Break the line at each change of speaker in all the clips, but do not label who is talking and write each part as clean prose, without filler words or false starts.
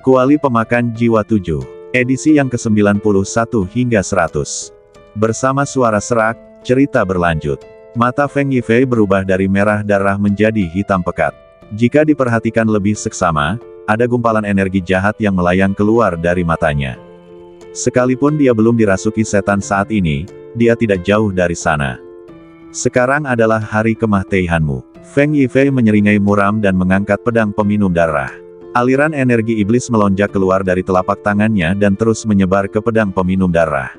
Kuali Pemakan Jiwa 7, edisi yang ke-91 hingga 100. Bersama suara serak, cerita berlanjut. Mata Feng Yifei berubah dari merah darah menjadi hitam pekat. Jika diperhatikan lebih seksama, ada gumpalan energi jahat yang melayang keluar dari matanya. Sekalipun dia belum dirasuki setan saat ini, dia tidak jauh dari sana. Sekarang adalah hari kematianmu. Feng Yifei menyeringai muram dan mengangkat pedang peminum darah. Aliran energi iblis melonjak keluar dari telapak tangannya dan terus menyebar ke pedang peminum darah.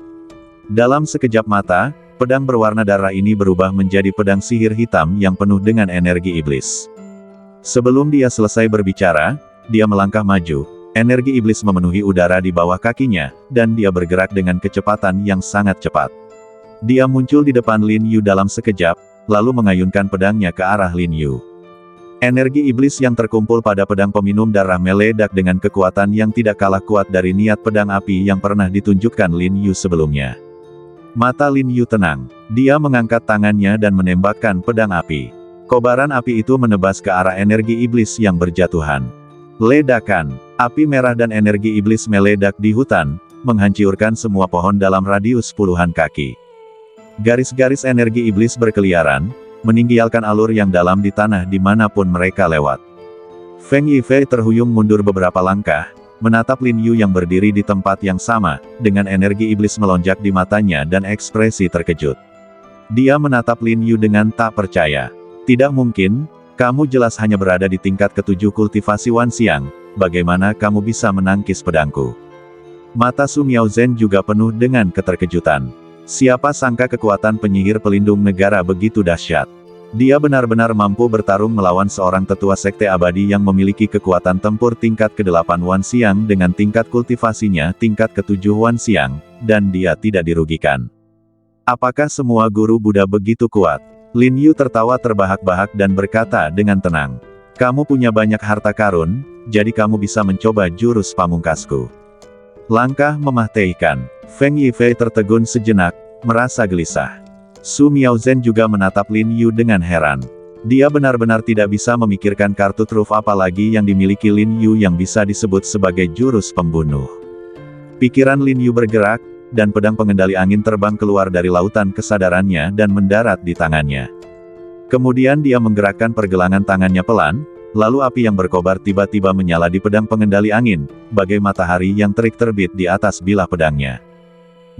Dalam sekejap mata, pedang berwarna darah ini berubah menjadi pedang sihir hitam yang penuh dengan energi iblis. Sebelum dia selesai berbicara, dia melangkah maju, energi iblis memenuhi udara di bawah kakinya, dan dia bergerak dengan kecepatan yang sangat cepat. Dia muncul di depan Lin Yu dalam sekejap, lalu mengayunkan pedangnya ke arah Lin Yu. Energi iblis yang terkumpul pada pedang peminum darah meledak dengan kekuatan yang tidak kalah kuat dari niat pedang api yang pernah ditunjukkan Lin Yu sebelumnya. Mata Lin Yu tenang. Dia mengangkat tangannya dan menembakkan pedang api. Kobaran api itu menebas ke arah energi iblis yang berjatuhan. Ledakan. Api merah dan energi iblis meledak di hutan, menghancurkan semua pohon dalam radius puluhan kaki. Garis-garis energi iblis berkeliaran, meninggalkan alur yang dalam di tanah dimanapun mereka lewat. Feng Yifei terhuyung mundur beberapa langkah, menatap Lin Yu yang berdiri di tempat yang sama, dengan energi iblis melonjak di matanya dan ekspresi terkejut. Dia menatap Lin Yu dengan tak percaya. Tidak mungkin, kamu jelas hanya berada di tingkat ke-7 kultivasi Wan Xiang, bagaimana kamu bisa menangkis pedangku? Mata Su Miaozhen juga penuh dengan keterkejutan. Siapa sangka kekuatan penyihir pelindung negara begitu dahsyat. Dia benar-benar mampu bertarung melawan seorang tetua sekte abadi yang memiliki kekuatan tempur tingkat ke-8 Wan Xiang dengan tingkat kultivasinya tingkat ke-7 Wan Xiang, dan dia tidak dirugikan. Apakah semua guru Buddha begitu kuat? Lin Yu tertawa terbahak-bahak dan berkata dengan tenang. Kamu punya banyak harta karun, jadi kamu bisa mencoba jurus pamungkasku. Langkah mematikan. Feng Yifei tertegun sejenak, merasa gelisah. Su Miaozhen juga menatap Lin Yu dengan heran. Dia benar-benar tidak bisa memikirkan kartu truf apa lagi yang dimiliki Lin Yu yang bisa disebut sebagai jurus pembunuh. Pikiran Lin Yu bergerak, dan pedang pengendali angin terbang keluar dari lautan kesadarannya dan mendarat di tangannya. Kemudian dia menggerakkan pergelangan tangannya pelan, lalu api yang berkobar tiba-tiba menyala di pedang pengendali angin, bagai matahari yang terik terbit di atas bilah pedangnya.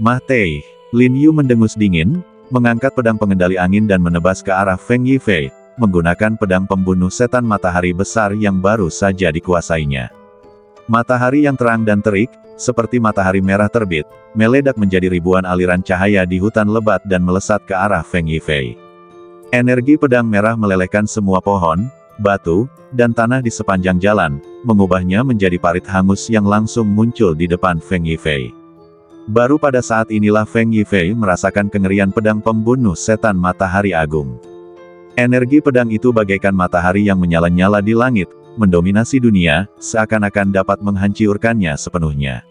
Mati! Lin Yu mendengus dingin, mengangkat pedang pengendali angin dan menebas ke arah Feng Yifei, menggunakan pedang pembunuh setan matahari besar yang baru saja dikuasainya. Matahari yang terang dan terik, seperti matahari merah terbit, meledak menjadi ribuan aliran cahaya di hutan lebat dan melesat ke arah Feng Yifei. Energi pedang merah melelehkan semua pohon, batu, dan tanah di sepanjang jalan, mengubahnya menjadi parit hangus yang langsung muncul di depan Feng Yifei. Baru pada saat inilah Feng Yifei merasakan kengerian pedang pembunuh setan matahari agung. Energi pedang itu bagaikan matahari yang menyala-nyala di langit, mendominasi dunia, seakan-akan dapat menghancurkannya sepenuhnya.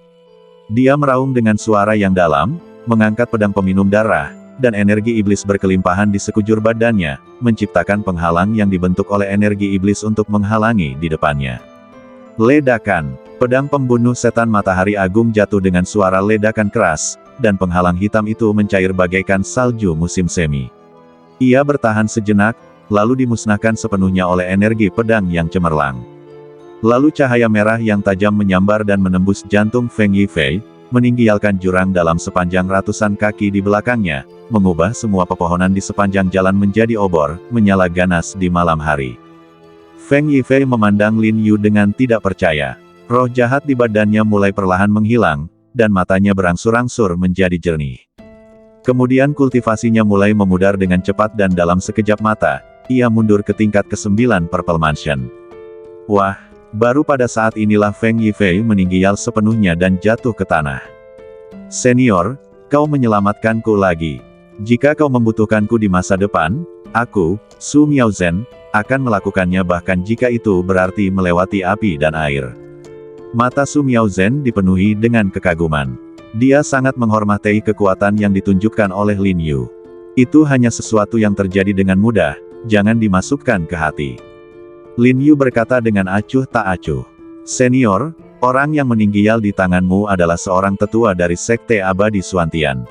Dia meraung dengan suara yang dalam, mengangkat pedang peminum darah, dan energi iblis berkelimpahan di sekujur badannya, menciptakan penghalang yang dibentuk oleh energi iblis untuk menghalangi di depannya. Ledakan. Pedang pembunuh setan matahari agung jatuh dengan suara ledakan keras, dan penghalang hitam itu mencair bagaikan salju musim semi. Ia bertahan sejenak, lalu dimusnahkan sepenuhnya oleh energi pedang yang cemerlang. Lalu cahaya merah yang tajam menyambar dan menembus jantung Feng Yifei, meninggalkan jurang dalam sepanjang ratusan kaki di belakangnya, mengubah semua pepohonan di sepanjang jalan menjadi obor, menyala ganas di malam hari. Feng Yifei memandang Lin Yu dengan tidak percaya. Roh jahat di badannya mulai perlahan menghilang, dan matanya berangsur-angsur menjadi jernih. Kemudian kultivasinya mulai memudar dengan cepat dan dalam sekejap mata, ia mundur ke tingkat ke-9 Purple Mansion. Wah, baru pada saat inilah Feng Yifei meninggal sepenuhnya dan jatuh ke tanah. Senior, kau menyelamatkanku lagi. Jika kau membutuhkanku di masa depan, aku, Su Miaozhen, akan melakukannya bahkan jika itu berarti melewati api dan air. Mata Su Miaozhen dipenuhi dengan kekaguman. Dia sangat menghormati kekuatan yang ditunjukkan oleh Lin Yu. Itu hanya sesuatu yang terjadi dengan mudah, jangan dimasukkan ke hati. Lin Yu berkata dengan acuh tak acuh. Senior, Orang yang meninggal di tanganmu adalah seorang tetua dari Sekte Abadi Suantian.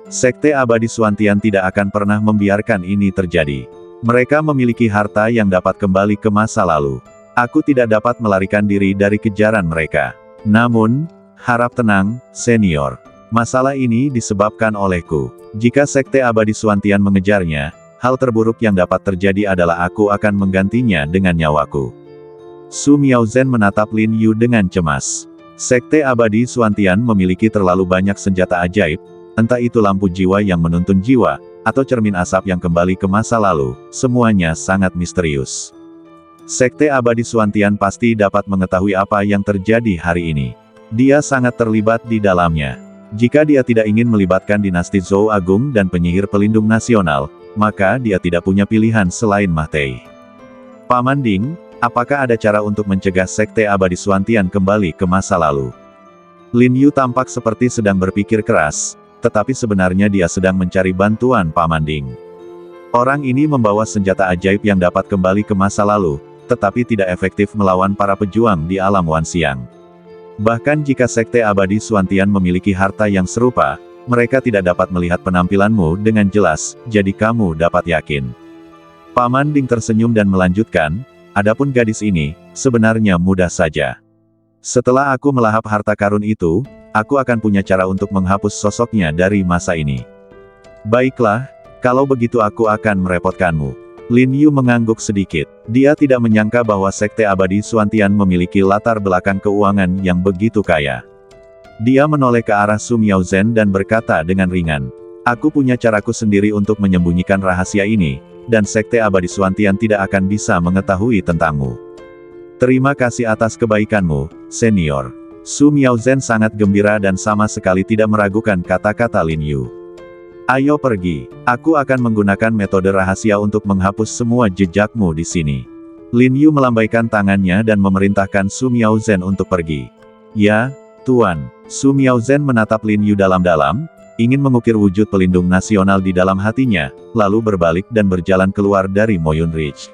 Sekte Abadi Suantian tidak akan pernah membiarkan ini terjadi. Mereka memiliki harta yang dapat kembali ke masa lalu. Aku tidak dapat melarikan diri dari kejaran mereka. Namun, harap tenang, senior. Masalah ini disebabkan olehku. Jika Sekte Abadi Suantian mengejarnya, hal terburuk yang dapat terjadi adalah aku akan menggantinya dengan nyawaku. Su Miaozhen menatap Lin Yu dengan cemas. Sekte Abadi Suantian memiliki terlalu banyak senjata ajaib, entah itu lampu jiwa yang menuntun jiwa, atau cermin asap yang kembali ke masa lalu, semuanya sangat misterius. Sekte Abadi Suantian pasti dapat mengetahui apa yang terjadi hari ini. Dia sangat terlibat di dalamnya. Jika dia tidak ingin melibatkan dinasti Zhou Agung dan penyihir pelindung nasional, maka dia tidak punya pilihan selain mati. Paman Ding, apakah ada cara untuk mencegah Sekte Abadi Suantian kembali ke masa lalu? Lin Yu tampak seperti sedang berpikir keras, tetapi sebenarnya dia sedang mencari bantuan Paman Ding. Orang ini membawa senjata ajaib yang dapat kembali ke masa lalu, tetapi tidak efektif melawan para pejuang di alam Wan Xiang. Bahkan jika Sekte Abadi Suantian memiliki harta yang serupa, mereka tidak dapat melihat penampilanmu dengan jelas, jadi kamu dapat yakin. Paman Ding tersenyum dan melanjutkan, adapun gadis ini, sebenarnya mudah saja. Setelah aku melahap harta karun itu, aku akan punya cara untuk menghapus sosoknya dari masa ini. Baiklah, kalau begitu aku akan merepotkanmu. Lin Yu mengangguk sedikit. Dia tidak menyangka bahwa Sekte Abadi Suantian memiliki latar belakang keuangan yang begitu kaya. Dia menoleh ke arah Su Miaozhen dan berkata dengan ringan, aku punya caraku sendiri untuk menyembunyikan rahasia ini, dan Sekte Abadi Suantian tidak akan bisa mengetahui tentangmu. Terima kasih atas kebaikanmu, senior. Su Miaozhen sangat gembira dan sama sekali tidak meragukan kata-kata Lin Yu. Ayo pergi, aku akan menggunakan metode rahasia untuk menghapus semua jejakmu di sini. Lin Yu melambaikan tangannya dan memerintahkan Su Miaozhen untuk pergi. Ya, Tuan. Su Miaozhen menatap Lin Yu dalam-dalam, ingin mengukir wujud pelindung nasional di dalam hatinya, lalu berbalik dan berjalan keluar dari Moyun Ridge.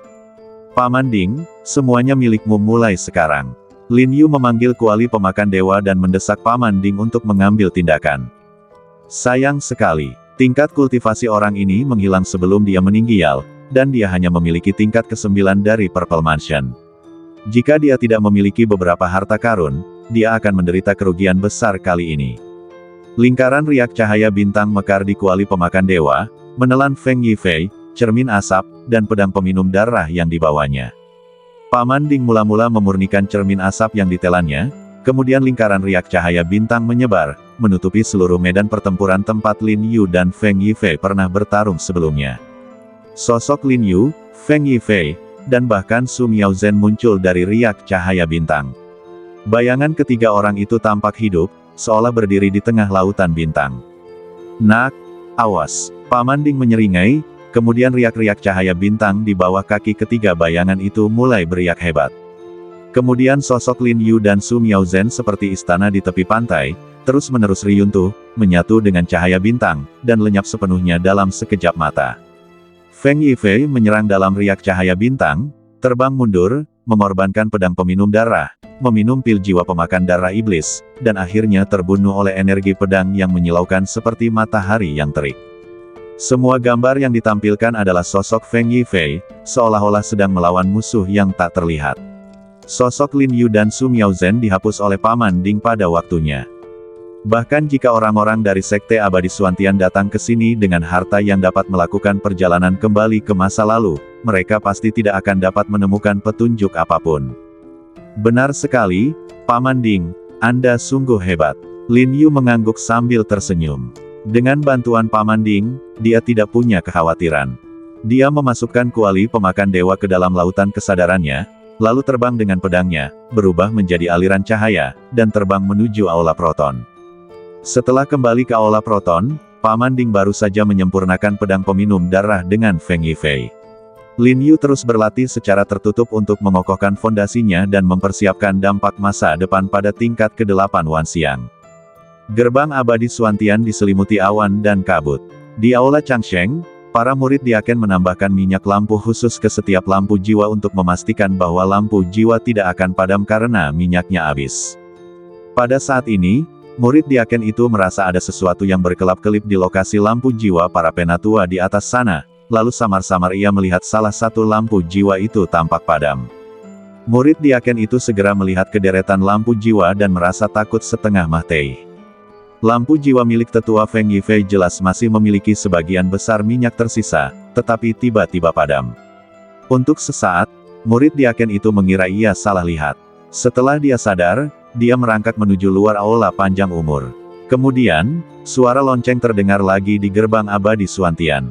Paman Ding, semuanya milikmu mulai sekarang. Lin Yu memanggil kuali pemakan dewa dan mendesak Paman Ding untuk mengambil tindakan. Sayang sekali. Tingkat kultivasi orang ini menghilang sebelum dia meninggal, dan dia hanya memiliki tingkat ke-9 dari Purple Mansion. Jika dia tidak memiliki beberapa harta karun, dia akan menderita kerugian besar kali ini. Lingkaran riak cahaya bintang mekar di kuali pemakan dewa, menelan Feng Yifei, cermin asap, dan pedang peminum darah yang dibawanya. Paman Ding mula-mula memurnikan cermin asap yang ditelannya, kemudian lingkaran riak cahaya bintang menyebar, menutupi seluruh medan pertempuran tempat Lin Yu dan Feng Yifei pernah bertarung sebelumnya. Sosok Lin Yu, Feng Yifei, dan bahkan Su Miaozhen muncul dari riak cahaya bintang. Bayangan ketiga orang itu tampak hidup, seolah berdiri di tengah lautan bintang. Nak, awas! Paman Ding menyeringai, kemudian riak-riak cahaya bintang di bawah kaki ketiga bayangan itu mulai beriak hebat. Kemudian sosok Lin Yu dan Su Miaozhen seperti istana di tepi pantai, terus-menerus riyuntuh, menyatu dengan cahaya bintang, dan lenyap sepenuhnya dalam sekejap mata. Feng Yifei menyerang dalam riak cahaya bintang, terbang mundur, mengorbankan pedang peminum darah, meminum pil jiwa pemakan darah iblis, dan akhirnya terbunuh oleh energi pedang yang menyilaukan seperti matahari yang terik. Semua gambar yang ditampilkan adalah sosok Feng Yifei, seolah-olah sedang melawan musuh yang tak terlihat. Sosok Lin Yu dan Su Miaozhen dihapus oleh Paman Ding pada waktunya. Bahkan jika orang-orang dari Sekte Abadi Suantian datang ke sini dengan harta yang dapat melakukan perjalanan kembali ke masa lalu, mereka pasti tidak akan dapat menemukan petunjuk apapun. Benar sekali, Paman Ding, Anda sungguh hebat. Lin Yu mengangguk sambil tersenyum. Dengan bantuan Paman Ding, dia tidak punya kekhawatiran. Dia memasukkan kuali pemakan dewa ke dalam lautan kesadarannya, lalu terbang dengan pedangnya, berubah menjadi aliran cahaya, dan terbang menuju Aula Proton. Setelah kembali ke Aula Proton, Paman Ding baru saja menyempurnakan pedang peminum darah dengan Feng Yifei. Lin Yu terus berlatih secara tertutup untuk mengokohkan fondasinya dan mempersiapkan dampak masa depan pada tingkat ke-8 Wan Xiang. Gerbang abadi Suantian diselimuti awan dan kabut. Di Aula Changsheng, para murid diaken menambahkan minyak lampu khusus ke setiap lampu jiwa untuk memastikan bahwa lampu jiwa tidak akan padam karena minyaknya habis. Pada saat ini, murid Diaken itu merasa ada sesuatu yang berkelap-kelip di lokasi lampu jiwa para penatua di atas sana, lalu samar-samar ia melihat salah satu lampu jiwa itu tampak padam. Murid Diaken itu segera melihat kederetan lampu jiwa dan merasa takut setengah mati. Lampu jiwa milik tetua Feng Yifei jelas masih memiliki sebagian besar minyak tersisa, tetapi tiba-tiba padam. Untuk sesaat, murid Diaken itu mengira ia salah lihat. Setelah dia sadar, dia merangkak menuju luar aula panjang umur. Kemudian, suara lonceng terdengar lagi di gerbang abadi Suantian.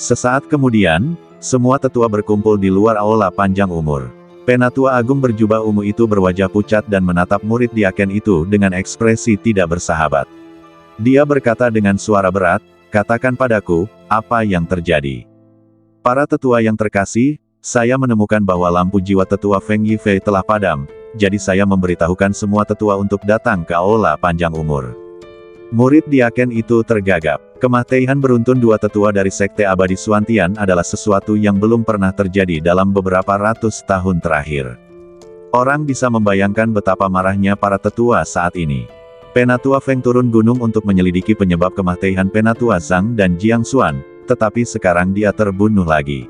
Sesaat kemudian, semua tetua berkumpul di luar aula panjang umur. Penatua Agung berjubah ungu itu berwajah pucat dan menatap murid Diaken itu dengan ekspresi tidak bersahabat. Dia berkata dengan suara berat, "Katakan padaku, apa yang terjadi?" Para tetua yang terkasih, saya menemukan bahwa lampu jiwa tetua Feng Yifei telah padam, jadi saya memberitahukan semua tetua untuk datang ke aula panjang umur. Murid Diaken itu tergagap. Kematian beruntun dua tetua dari Sekte Abadi Suantian adalah sesuatu yang belum pernah terjadi dalam beberapa ratus tahun terakhir. Orang bisa membayangkan betapa marahnya para tetua saat ini. Penatua Feng turun gunung untuk menyelidiki penyebab kematian Penatua Zhang dan Jiang Xuan, tetapi sekarang dia terbunuh lagi.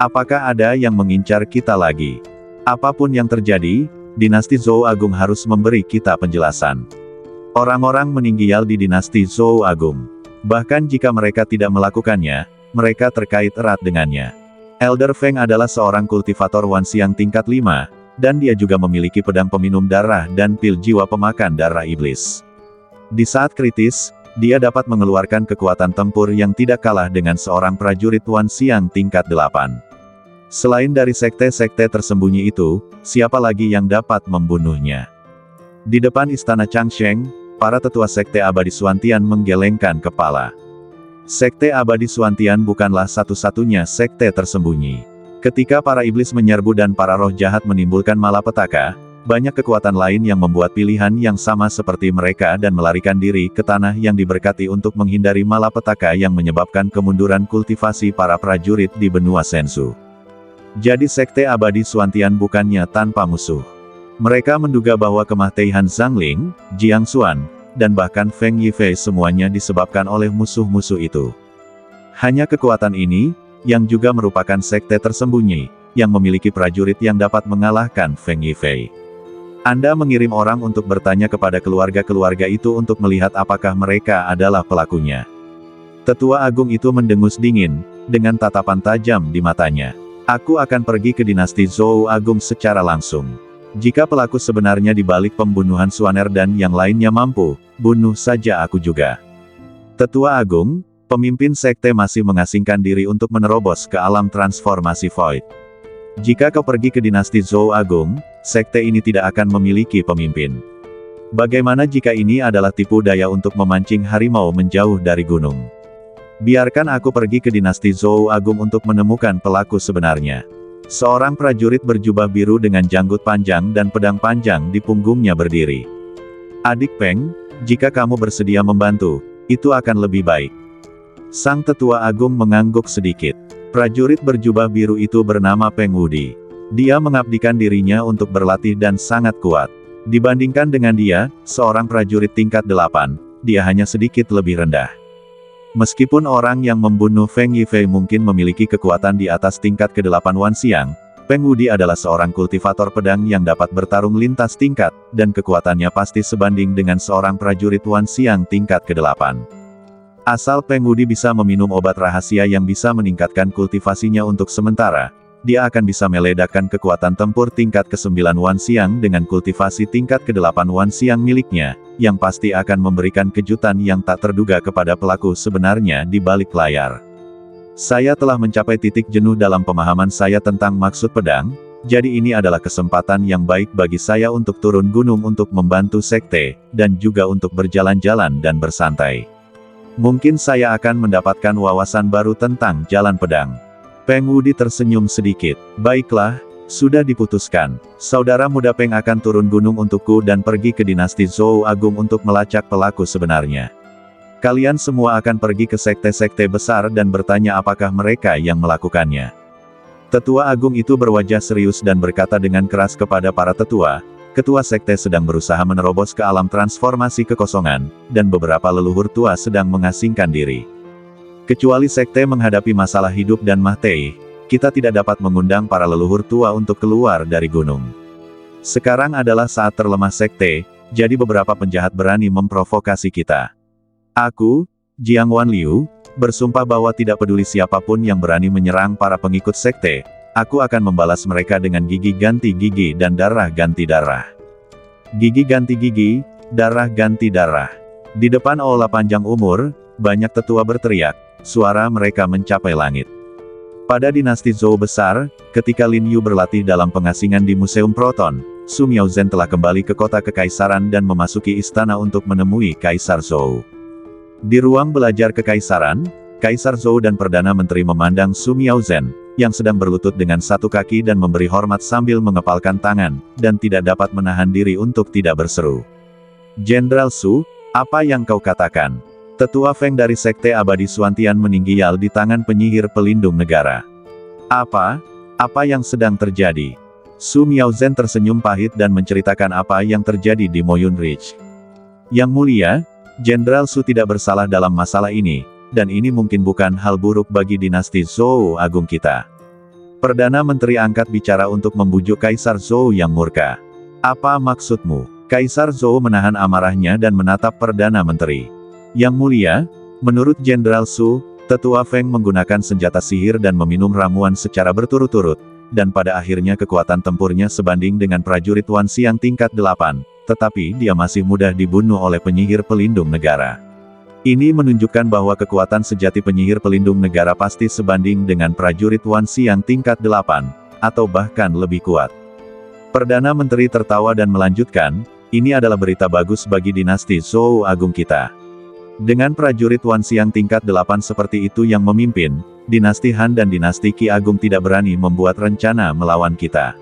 Apakah ada yang mengincar kita lagi? Apapun yang terjadi, dinasti Zhou Agung harus memberi kita penjelasan. Orang-orang meninggial di dinasti Zhou Agung. Bahkan jika mereka tidak melakukannya, mereka terkait erat dengannya. Elder Feng adalah seorang kultivator Wanxiang tingkat 5, dan dia juga memiliki pedang peminum darah dan pil jiwa pemakan darah iblis. Di saat kritis, dia dapat mengeluarkan kekuatan tempur yang tidak kalah dengan seorang prajurit Wanxiang tingkat 8. Selain dari sekte-sekte tersembunyi itu, siapa lagi yang dapat membunuhnya? Di depan istana Changsheng, para tetua Sekte Abadi Suantian menggelengkan kepala. Sekte Abadi Suantian bukanlah satu-satunya sekte tersembunyi. Ketika para iblis menyerbu dan para roh jahat menimbulkan malapetaka, banyak kekuatan lain yang membuat pilihan yang sama seperti mereka dan melarikan diri ke tanah yang diberkati untuk menghindari malapetaka yang menyebabkan kemunduran kultivasi para prajurit di benua Sensu. Jadi Sekte Abadi Suantian bukannya tanpa musuh. Mereka menduga bahwa kematian Zhang Ling, Jiang Xuan, dan bahkan Feng Yifei semuanya disebabkan oleh musuh-musuh itu. Hanya kekuatan ini, yang juga merupakan sekte tersembunyi, yang memiliki prajurit yang dapat mengalahkan Feng Yifei. Anda mengirim orang untuk bertanya kepada keluarga-keluarga itu untuk melihat apakah mereka adalah pelakunya. Tetua Agung itu mendengus dingin, dengan tatapan tajam di matanya. Aku akan pergi ke dinasti Zhou Agung secara langsung. Jika pelaku sebenarnya di balik pembunuhan Suaner dan yang lainnya mampu, bunuh saja aku juga. Tetua Agung, pemimpin sekte masih mengasingkan diri untuk menerobos ke alam transformasi Void. Jika kau pergi ke dinasti Zhou Agung, sekte ini tidak akan memiliki pemimpin. Bagaimana jika ini adalah tipu daya untuk memancing harimau menjauh dari gunung? Biarkan aku pergi ke dinasti Zhou Agung untuk menemukan pelaku sebenarnya. Seorang prajurit berjubah biru dengan janggut panjang dan pedang panjang di punggungnya berdiri. Adik Peng, jika kamu bersedia membantu, itu akan lebih baik. Sang tetua agung mengangguk sedikit. Prajurit berjubah biru itu bernama Peng Wudi. Dia mengabdikan dirinya untuk berlatih dan sangat kuat. Dibandingkan dengan dia, seorang prajurit tingkat 8, dia hanya sedikit lebih rendah. Meskipun orang yang membunuh Feng Yifei mungkin memiliki kekuatan di atas tingkat ke-8 Wanxiang, Peng Wudi adalah seorang kultivator pedang yang dapat bertarung lintas tingkat, dan kekuatannya pasti sebanding dengan seorang prajurit Wanxiang tingkat ke-8. Asal Peng Wudi bisa meminum obat rahasia yang bisa meningkatkan kultivasinya untuk sementara, dia akan bisa meledakkan kekuatan tempur tingkat ke-9 Wanxiang dengan kultivasi tingkat ke-8 Wanxiang miliknya, yang pasti akan memberikan kejutan yang tak terduga kepada pelaku sebenarnya di balik layar. Saya telah mencapai titik jenuh dalam pemahaman saya tentang maksud pedang, jadi ini adalah kesempatan yang baik bagi saya untuk turun gunung untuk membantu sekte, dan juga untuk berjalan-jalan dan bersantai. Mungkin saya akan mendapatkan wawasan baru tentang jalan pedang. Peng Wudi tersenyum sedikit. Baiklah, sudah diputuskan. Saudara muda Peng akan turun gunung untukku dan pergi ke dinasti Zhou Agung untuk melacak pelaku sebenarnya. Kalian semua akan pergi ke sekte-sekte besar dan bertanya apakah mereka yang melakukannya. Tetua Agung itu berwajah serius dan berkata dengan keras kepada para tetua, ketua sekte sedang berusaha menerobos ke alam transformasi kekosongan, dan beberapa leluhur tua sedang mengasingkan diri. Kecuali sekte menghadapi masalah hidup dan mati, kita tidak dapat mengundang para leluhur tua untuk keluar dari gunung. Sekarang adalah saat terlemah sekte, jadi beberapa penjahat berani memprovokasi kita. Aku, Jiang Wanliu, bersumpah bahwa tidak peduli siapapun yang berani menyerang para pengikut sekte, aku akan membalas mereka dengan gigi ganti gigi dan darah ganti darah. Gigi ganti gigi, darah ganti darah. Di depan aula panjang umur, banyak tetua berteriak, suara mereka mencapai langit. Pada dinasti Zhou besar, ketika Lin Yu berlatih dalam pengasingan di Museum Proton, Su Miaozhen telah kembali ke kota kekaisaran dan memasuki istana untuk menemui Kaisar Zhou. Di ruang belajar kekaisaran, Kaisar Zhou dan Perdana Menteri memandang Su Miaozhen, yang sedang berlutut dengan satu kaki dan memberi hormat sambil mengepalkan tangan, dan tidak dapat menahan diri untuk tidak berseru. Jenderal Su, apa yang kau katakan? Tetua Feng dari Sekte Abadi Suantian meninggal di tangan penyihir pelindung negara. Apa yang sedang terjadi? Su Miaozhen tersenyum pahit dan menceritakan apa yang terjadi di Moyun Ridge. Yang mulia, Jenderal Su tidak bersalah dalam masalah ini, dan ini mungkin bukan hal buruk bagi dinasti Zhou Agung kita. Perdana Menteri angkat bicara untuk membujuk Kaisar Zhou yang murka. Apa maksudmu? Kaisar Zhou menahan amarahnya dan menatap Perdana Menteri. Yang mulia, menurut Jenderal Su, Tetua Feng menggunakan senjata sihir dan meminum ramuan secara berturut-turut, dan pada akhirnya kekuatan tempurnya sebanding dengan prajurit Wan Xiang tingkat 8, tetapi dia masih mudah dibunuh oleh penyihir pelindung negara. Ini menunjukkan bahwa kekuatan sejati penyihir pelindung negara pasti sebanding dengan prajurit Wan Xiang tingkat 8, atau bahkan lebih kuat. Perdana Menteri tertawa dan melanjutkan, ini adalah berita bagus bagi dinasti Zhou Agung kita. Dengan prajurit Wan Xiang tingkat 8 seperti itu yang memimpin, dinasti Han dan dinasti Qi Agung tidak berani membuat rencana melawan kita.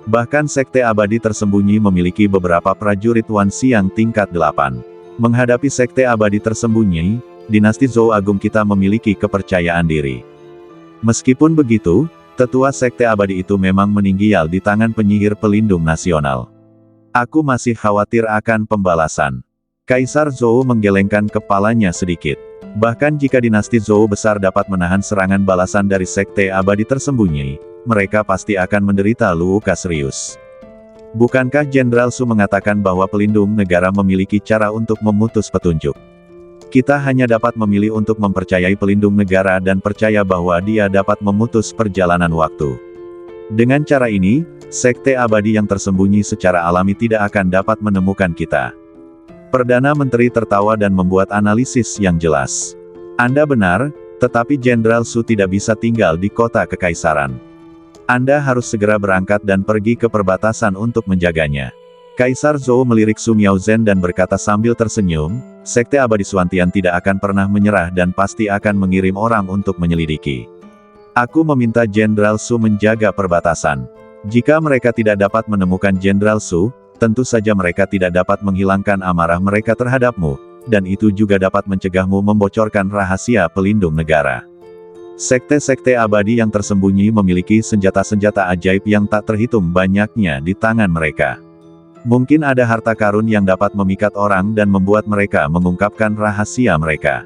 Bahkan Sekte Abadi tersembunyi memiliki beberapa prajurit Wan Xiang tingkat 8. Menghadapi Sekte Abadi tersembunyi, dinasti Zhou Agung kita memiliki kepercayaan diri. Meskipun begitu, tetua Sekte Abadi itu memang meninggal di tangan penyihir pelindung nasional. Aku masih khawatir akan pembalasan. Kaisar Zhou menggelengkan kepalanya sedikit. Bahkan jika dinasti Zhou besar dapat menahan serangan balasan dari Sekte Abadi tersembunyi, mereka pasti akan menderita luka serius. Bukankah Jenderal Su mengatakan bahwa pelindung negara memiliki cara untuk memutus petunjuk? Kita hanya dapat memilih untuk mempercayai pelindung negara dan percaya bahwa dia dapat memutus perjalanan waktu. Dengan cara ini, Sekte Abadi yang tersembunyi secara alami tidak akan dapat menemukan kita. Perdana Menteri tertawa dan membuat analisis yang jelas. Anda benar, tetapi Jenderal Su tidak bisa tinggal di kota kekaisaran. Anda harus segera berangkat dan pergi ke perbatasan untuk menjaganya. Kaisar Zhou melirik Su Miaozhen dan berkata sambil tersenyum, Sekte Abadi Suantian tidak akan pernah menyerah dan pasti akan mengirim orang untuk menyelidiki. Aku meminta Jenderal Su menjaga perbatasan. Jika mereka tidak dapat menemukan Jenderal Su, tentu saja mereka tidak dapat menghilangkan amarah mereka terhadapmu, dan itu juga dapat mencegahmu membocorkan rahasia pelindung negara. Sekte-sekte abadi yang tersembunyi memiliki senjata-senjata ajaib yang tak terhitung banyaknya di tangan mereka. Mungkin ada harta karun yang dapat memikat orang dan membuat mereka mengungkapkan rahasia mereka.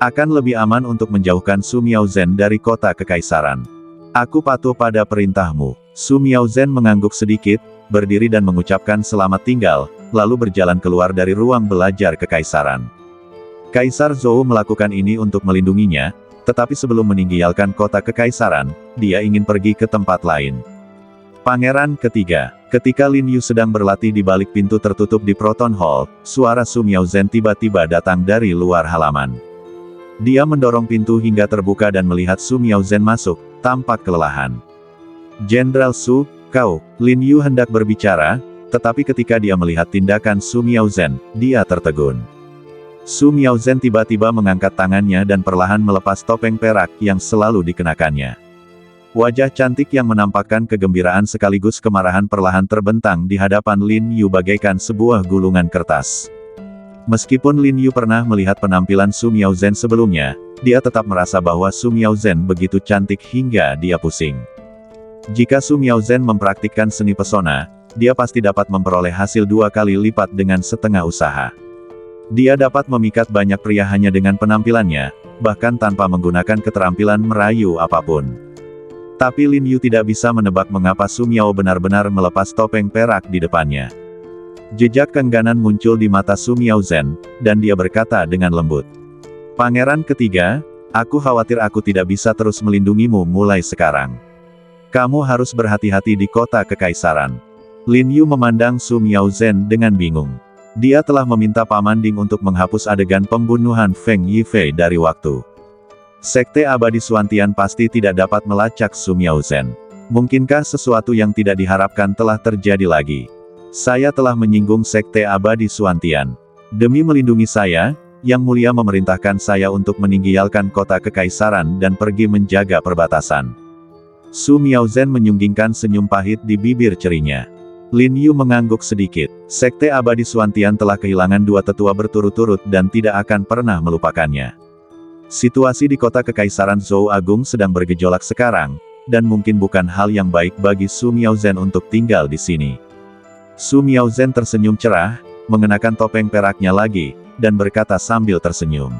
Akan lebih aman untuk menjauhkan Su Miaozhen dari kota kekaisaran. Aku patuh pada perintahmu. Su Miaozhen mengangguk sedikit, berdiri dan mengucapkan selamat tinggal, lalu berjalan keluar dari ruang belajar kekaisaran. Kaisar Zhou melakukan ini untuk melindunginya, tetapi sebelum meninggalkan kota kekaisaran, dia ingin pergi ke tempat lain. Pangeran ketiga. Ketika Lin Yu sedang berlatih di balik pintu tertutup di Proton Hall, suara Su Miaozhen tiba-tiba datang dari luar halaman. Dia mendorong pintu hingga terbuka dan melihat Su Miaozhen masuk, tampak kelelahan. Jenderal Su, kau, Lin Yu hendak berbicara, tetapi ketika dia melihat tindakan Su Miaozhen, dia tertegun. Su Miaozhen tiba-tiba mengangkat tangannya dan perlahan melepas topeng perak yang selalu dikenakannya. Wajah cantik yang menampakkan kegembiraan sekaligus kemarahan perlahan terbentang di hadapan Lin Yu bagaikan sebuah gulungan kertas. Meskipun Lin Yu pernah melihat penampilan Su Miaozhen sebelumnya, dia tetap merasa bahwa Su Miaozhen begitu cantik hingga dia pusing. Jika Su Miaozhen mempraktikkan seni pesona, dia pasti dapat memperoleh hasil 2 kali lipat dengan setengah usaha. Dia dapat memikat banyak pria hanya dengan penampilannya, bahkan tanpa menggunakan keterampilan merayu apapun. Tapi Lin Yu tidak bisa menebak mengapa Su Miao benar-benar melepas topeng perak di depannya. Jejak keengganan muncul di mata Su Miaozhen, dan dia berkata dengan lembut. Pangeran ketiga, aku khawatir aku tidak bisa terus melindungimu mulai sekarang. Kamu harus berhati-hati di kota kekaisaran. Lin Yu memandang Su Miaozhen dengan bingung. Dia telah meminta Paman Ding untuk menghapus adegan pembunuhan Feng Yifei dari waktu. Sekte Abadi Suantian pasti tidak dapat melacak Su Miaozhen. Mungkinkah sesuatu yang tidak diharapkan telah terjadi lagi? Saya telah menyinggung Sekte Abadi Suantian. Demi melindungi saya, Yang Mulia memerintahkan saya untuk meninggalkan kota kekaisaran dan pergi menjaga perbatasan. Su Miaozhen menyunggingkan senyum pahit di bibir cerinya. Lin Yu mengangguk sedikit. Sekte Abadi Suantian telah kehilangan 2 tetua berturut-turut dan tidak akan pernah melupakannya. Situasi di kota kekaisaran Zhou Agung sedang bergejolak sekarang, dan mungkin bukan hal yang baik bagi Su Miaozhen untuk tinggal di sini. Su Miaozhen tersenyum cerah, mengenakan topeng peraknya lagi, dan berkata sambil tersenyum.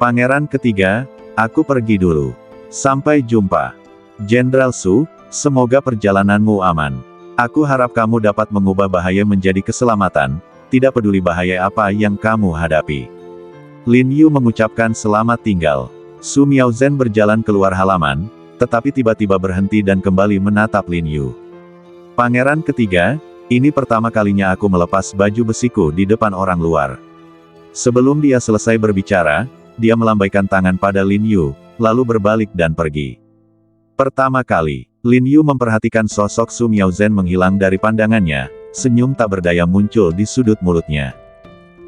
Pangeran ketiga, aku pergi dulu. Sampai jumpa. Jenderal Su, semoga perjalananmu aman. Aku harap kamu dapat mengubah bahaya menjadi keselamatan, tidak peduli bahaya apa yang kamu hadapi. Lin Yu mengucapkan selamat tinggal. Su Miaozhen berjalan keluar halaman, tetapi tiba-tiba berhenti dan kembali menatap Lin Yu. Pangeran ketiga, ini pertama kalinya aku melepas baju besiku di depan orang luar. Sebelum dia selesai berbicara, dia melambaikan tangan pada Lin Yu, lalu berbalik dan pergi. Pertama kali, Lin Yu memperhatikan sosok Su Miaozhen menghilang dari pandangannya, senyum tak berdaya muncul di sudut mulutnya.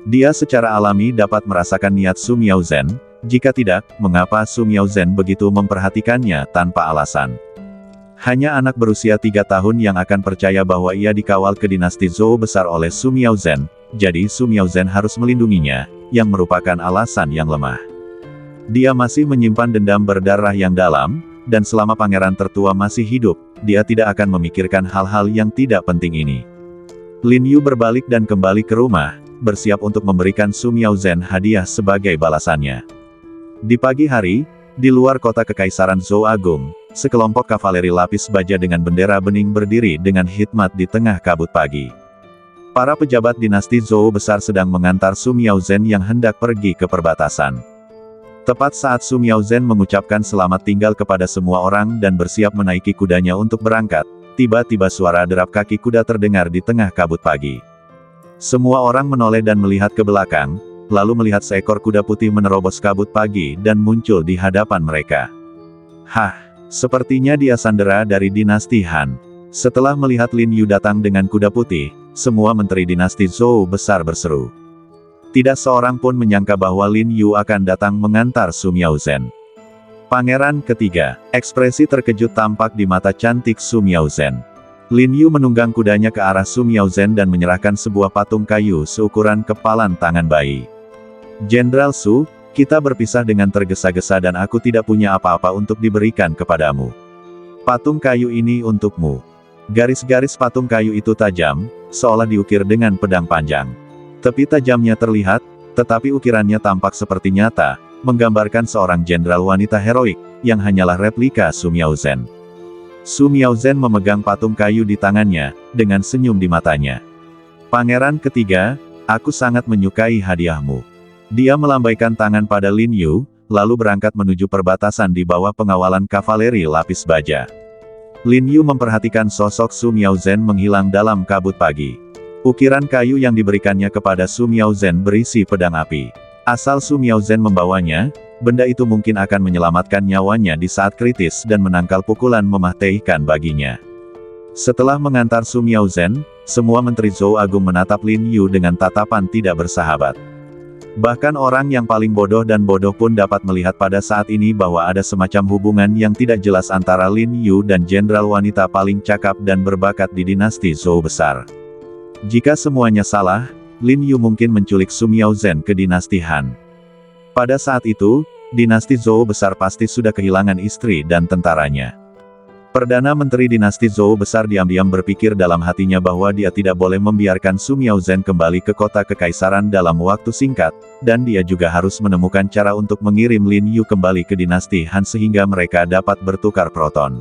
Dia secara alami dapat merasakan niat Su Miaozhen, jika tidak, mengapa Su Miaozhen begitu memperhatikannya tanpa alasan. Hanya anak berusia 3 tahun yang akan percaya bahwa ia dikawal ke dinasti Zhou besar oleh Su Miaozhen, jadi Su Miaozhen harus melindunginya, yang merupakan alasan yang lemah. Dia masih menyimpan dendam berdarah yang dalam, dan selama pangeran tertua masih hidup, dia tidak akan memikirkan hal-hal yang tidak penting ini. Lin Yu berbalik dan kembali ke rumah, bersiap untuk memberikan Su Miaozhen hadiah sebagai balasannya. Di pagi hari, di luar kota kekaisaran Zhou Agung, sekelompok kavaleri lapis baja dengan bendera bening berdiri dengan hikmat di tengah kabut pagi. Para pejabat dinasti Zhou besar sedang mengantar Su Miaozhen yang hendak pergi ke perbatasan. Tepat saat Su Miaozhen mengucapkan selamat tinggal kepada semua orang dan bersiap menaiki kudanya untuk berangkat, tiba-tiba suara derap kaki kuda terdengar di tengah kabut pagi. Semua orang menoleh dan melihat ke belakang, lalu melihat seekor kuda putih menerobos kabut pagi dan muncul di hadapan mereka. Hah! Sepertinya dia sandera dari dinasti Han. Setelah melihat Lin Yu datang dengan kuda putih, semua menteri dinasti Zhou besar berseru. Tidak seorang pun menyangka bahwa Lin Yu akan datang mengantar Su Miaozhen. Pangeran ketiga, ekspresi terkejut tampak di mata cantik Su Miaozhen. Lin Yu menunggang kudanya ke arah Su Miaozhen dan menyerahkan sebuah patung kayu seukuran kepalan tangan bayi. Jenderal Su, kita berpisah dengan tergesa-gesa dan aku tidak punya apa-apa untuk diberikan kepadamu. Patung kayu ini untukmu. Garis-garis patung kayu itu tajam, seolah diukir dengan pedang panjang. Tepi tajamnya terlihat, tetapi ukirannya tampak seperti nyata, menggambarkan seorang jenderal wanita heroik, yang hanyalah replika Su Miaozhen. Su Miaozhen memegang patung kayu di tangannya, dengan senyum di matanya. Pangeran ketiga, aku sangat menyukai hadiahmu. Dia melambaikan tangan pada Lin Yu, lalu berangkat menuju perbatasan di bawah pengawalan kavaleri lapis baja. Lin Yu memperhatikan sosok Su Miaozhen menghilang dalam kabut pagi. Ukiran kayu yang diberikannya kepada Su Miaozhen berisi pedang api. Asal Su Miaozhen membawanya, benda itu mungkin akan menyelamatkan nyawanya di saat kritis dan menangkal pukulan memah-tehkan baginya. Setelah mengantar Su Miaozhen, semua menteri Zhou Agung menatap Lin Yu dengan tatapan tidak bersahabat. Bahkan orang yang paling bodoh dan bodoh pun dapat melihat pada saat ini bahwa ada semacam hubungan yang tidak jelas antara Lin Yu dan jenderal wanita paling cakap dan berbakat di dinasti Zhou besar. Jika semuanya salah, Lin Yu mungkin menculik Su Miaozhen ke dinasti Han. Pada saat itu, dinasti Zhou besar pasti sudah kehilangan istri dan tentaranya. Perdana Menteri dinasti Zhou besar diam-diam berpikir dalam hatinya bahwa dia tidak boleh membiarkan Su Miaozhen kembali ke kota kekaisaran dalam waktu singkat, dan dia juga harus menemukan cara untuk mengirim Lin Yu kembali ke dinasti Han sehingga mereka dapat bertukar proton.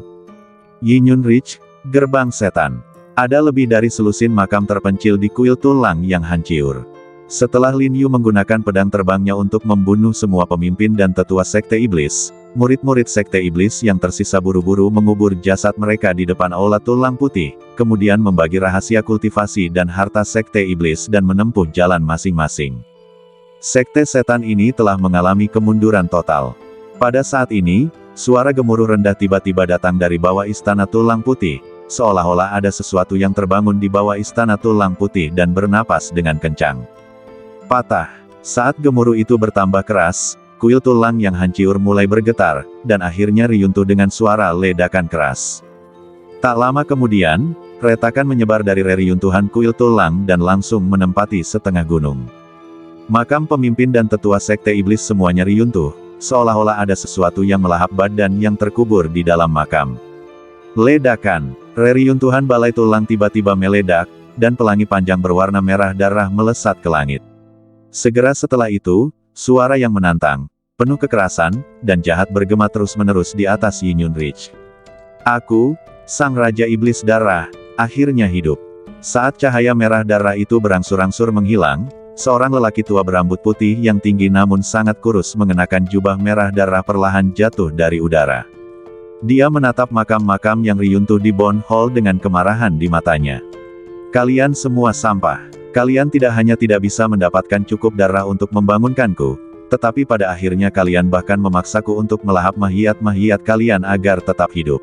Yinyun Ridge, Gerbang Setan. Ada lebih dari selusin makam terpencil di kuil tulang yang hancur. Setelah Lin Yu menggunakan pedang terbangnya untuk membunuh semua pemimpin dan tetua Sekte Iblis, murid-murid Sekte Iblis yang tersisa buru-buru mengubur jasad mereka di depan Aula Tulang Putih, kemudian membagi rahasia kultivasi dan harta Sekte Iblis dan menempuh jalan masing-masing. Sekte Setan ini telah mengalami kemunduran total. Pada saat ini, suara gemuruh rendah tiba-tiba datang dari bawah Istana Tulang Putih, seolah-olah ada sesuatu yang terbangun di bawah Istana Tulang Putih dan bernapas dengan kencang. Patah. Saat gemuruh itu bertambah keras, kuil tulang yang hancur mulai bergetar, dan akhirnya riyuntuh dengan suara ledakan keras. Tak lama kemudian, retakan menyebar dari reruntuhan kuil tulang dan langsung menempati setengah gunung. Makam pemimpin dan tetua Sekte Iblis semuanya riyuntuh, seolah-olah ada sesuatu yang melahap badan yang terkubur di dalam makam. Ledakan. Reruntuhan balai tulang tiba-tiba meledak, dan pelangi panjang berwarna merah darah melesat ke langit. Segera setelah itu, suara yang menantang, penuh kekerasan, dan jahat bergema terus-menerus di atas Yinyun Ridge. Aku, Sang Raja Iblis Darah, akhirnya hidup. Saat cahaya merah darah itu berangsur-angsur menghilang, seorang lelaki tua berambut putih yang tinggi namun sangat kurus mengenakan jubah merah darah perlahan jatuh dari udara. Dia menatap makam-makam yang riyuntuh di Bone Hall dengan kemarahan di matanya. Kalian semua sampah. Kalian tidak hanya tidak bisa mendapatkan cukup darah untuk membangunkanku, tetapi pada akhirnya kalian bahkan memaksaku untuk melahap mahiat-mahiat kalian agar tetap hidup.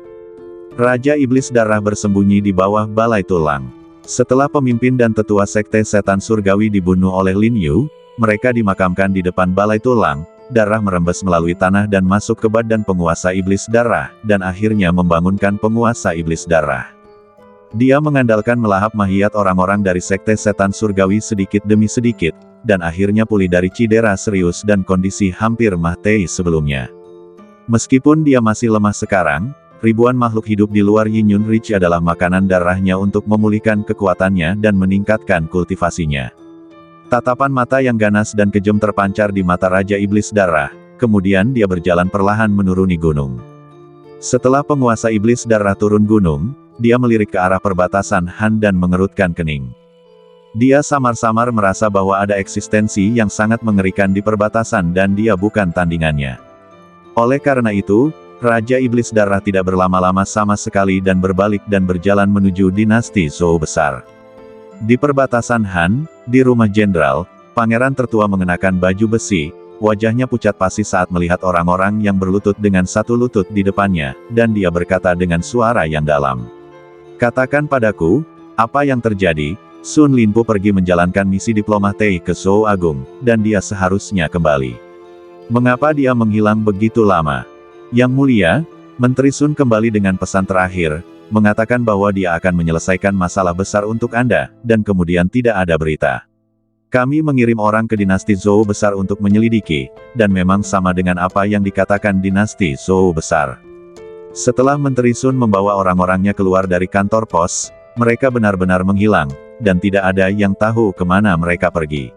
Raja Iblis Darah bersembunyi di bawah balai tulang. Setelah pemimpin dan tetua Sekte Setan Surgawi dibunuh oleh Lin Yu, mereka dimakamkan di depan balai tulang, darah merembes melalui tanah dan masuk ke badan penguasa Iblis Darah, dan akhirnya membangunkan penguasa Iblis Darah. Dia mengandalkan melahap mahiat orang-orang dari Sekte Setan Surgawi sedikit demi sedikit, dan akhirnya pulih dari cedera serius dan kondisi hampir mati sebelumnya. Meskipun dia masih lemah sekarang, ribuan makhluk hidup di luar Yinyun Ridge adalah makanan darahnya untuk memulihkan kekuatannya dan meningkatkan kultivasinya. Tatapan mata yang ganas dan kejam terpancar di mata Raja Iblis Darah, kemudian dia berjalan perlahan menuruni gunung. Setelah penguasa Iblis Darah turun gunung, dia melirik ke arah perbatasan Han dan mengerutkan kening. Dia samar-samar merasa bahwa ada eksistensi yang sangat mengerikan di perbatasan dan dia bukan tandingannya. Oleh karena itu, Raja Iblis Darah tidak berlama-lama sama sekali dan berbalik dan berjalan menuju dinasti Zhou besar. Di perbatasan Han, di rumah jenderal, pangeran tertua mengenakan baju besi, wajahnya pucat pasi saat melihat orang-orang yang berlutut dengan satu lutut di depannya, dan dia berkata dengan suara yang dalam. Katakan padaku, apa yang terjadi? Sun Linpu pergi menjalankan misi diplomati ke Zhou Agung, dan dia seharusnya kembali. Mengapa dia menghilang begitu lama? Yang mulia, Menteri Sun kembali dengan pesan terakhir, mengatakan bahwa dia akan menyelesaikan masalah besar untuk Anda, dan kemudian tidak ada berita. Kami mengirim orang ke dinasti Zhou besar untuk menyelidiki, dan memang sama dengan apa yang dikatakan dinasti Zhou besar. Setelah Menteri Sun membawa orang-orangnya keluar dari kantor pos, mereka benar-benar menghilang, dan tidak ada yang tahu kemana mereka pergi.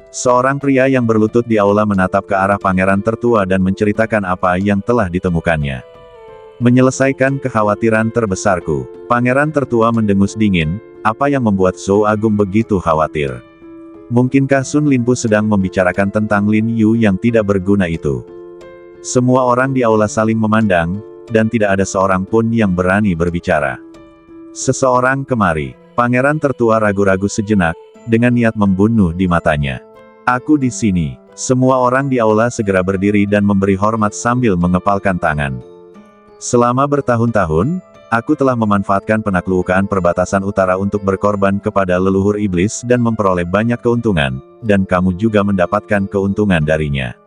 Seorang pria yang berlutut di aula menatap ke arah pangeran tertua dan menceritakan apa yang telah ditemukannya. Menyelesaikan kekhawatiran terbesarku, pangeran tertua mendengus dingin, apa yang membuat Zhou Agung begitu khawatir? Mungkinkah Sun Linpu sedang membicarakan tentang Lin Yu yang tidak berguna itu? Semua orang di aula saling memandang, dan tidak ada seorang pun yang berani berbicara. Seseorang kemari. Pangeran tertua ragu-ragu sejenak, dengan niat membunuh di matanya. Aku di sini. Semua orang di aula segera berdiri dan memberi hormat sambil mengepalkan tangan. Selama bertahun-tahun, aku telah memanfaatkan penaklukan perbatasan utara untuk berkorban kepada leluhur iblis dan memperoleh banyak keuntungan, dan kamu juga mendapatkan keuntungan darinya.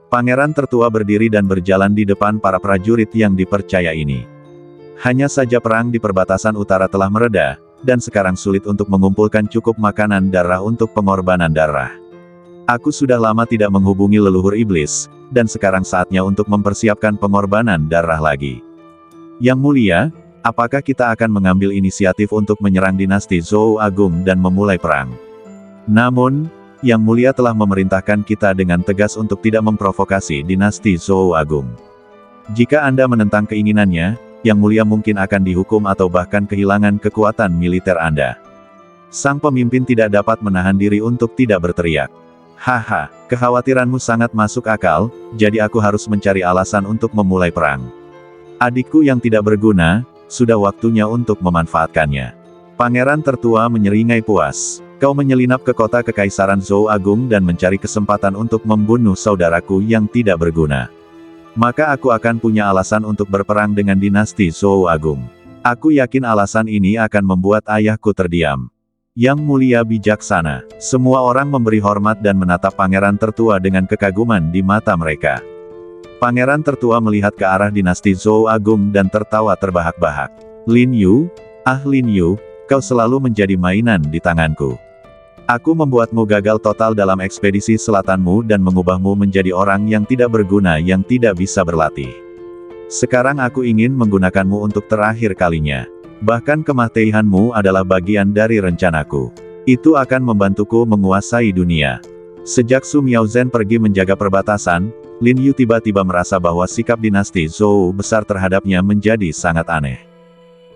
Pangeran tertua berdiri dan berjalan di depan para prajurit yang dipercaya ini. Hanya saja perang di perbatasan utara telah mereda, dan sekarang sulit untuk mengumpulkan cukup makanan darah untuk pengorbanan darah. Aku sudah lama tidak menghubungi leluhur iblis, dan sekarang saatnya untuk mempersiapkan pengorbanan darah lagi. Yang mulia, apakah kita akan mengambil inisiatif untuk menyerang dinasti Zhou Agung dan memulai perang? Namun, Yang Mulia telah memerintahkan kita dengan tegas untuk tidak memprovokasi dinasti Zhou Agung. Jika Anda menentang keinginannya, Yang Mulia mungkin akan dihukum atau bahkan kehilangan kekuatan militer Anda. Sang pemimpin tidak dapat menahan diri untuk tidak berteriak. Haha, kekhawatiranmu sangat masuk akal, jadi aku harus mencari alasan untuk memulai perang. Adikku yang tidak berguna, sudah waktunya untuk memanfaatkannya. Pangeran tertua menyeringai puas. Kau menyelinap ke kota kekaisaran Zhou Agung dan mencari kesempatan untuk membunuh saudaraku yang tidak berguna. Maka aku akan punya alasan untuk berperang dengan dinasti Zhou Agung. Aku yakin alasan ini akan membuat ayahku terdiam. Yang Mulia bijaksana. Semua orang memberi hormat dan menatap pangeran tertua dengan kekaguman di mata mereka. Pangeran tertua melihat ke arah dinasti Zhou Agung dan tertawa terbahak-bahak. Lin Yu, Lin Yu, kau selalu menjadi mainan di tanganku. Aku membuatmu gagal total dalam ekspedisi selatanmu dan mengubahmu menjadi orang yang tidak berguna yang tidak bisa berlatih. Sekarang aku ingin menggunakanmu untuk terakhir kalinya. Bahkan kematianmu adalah bagian dari rencanaku. Itu akan membantuku menguasai dunia. Sejak Su Miaozhen pergi menjaga perbatasan, Lin Yu tiba-tiba merasa bahwa sikap dinasti Zhou besar terhadapnya menjadi sangat aneh.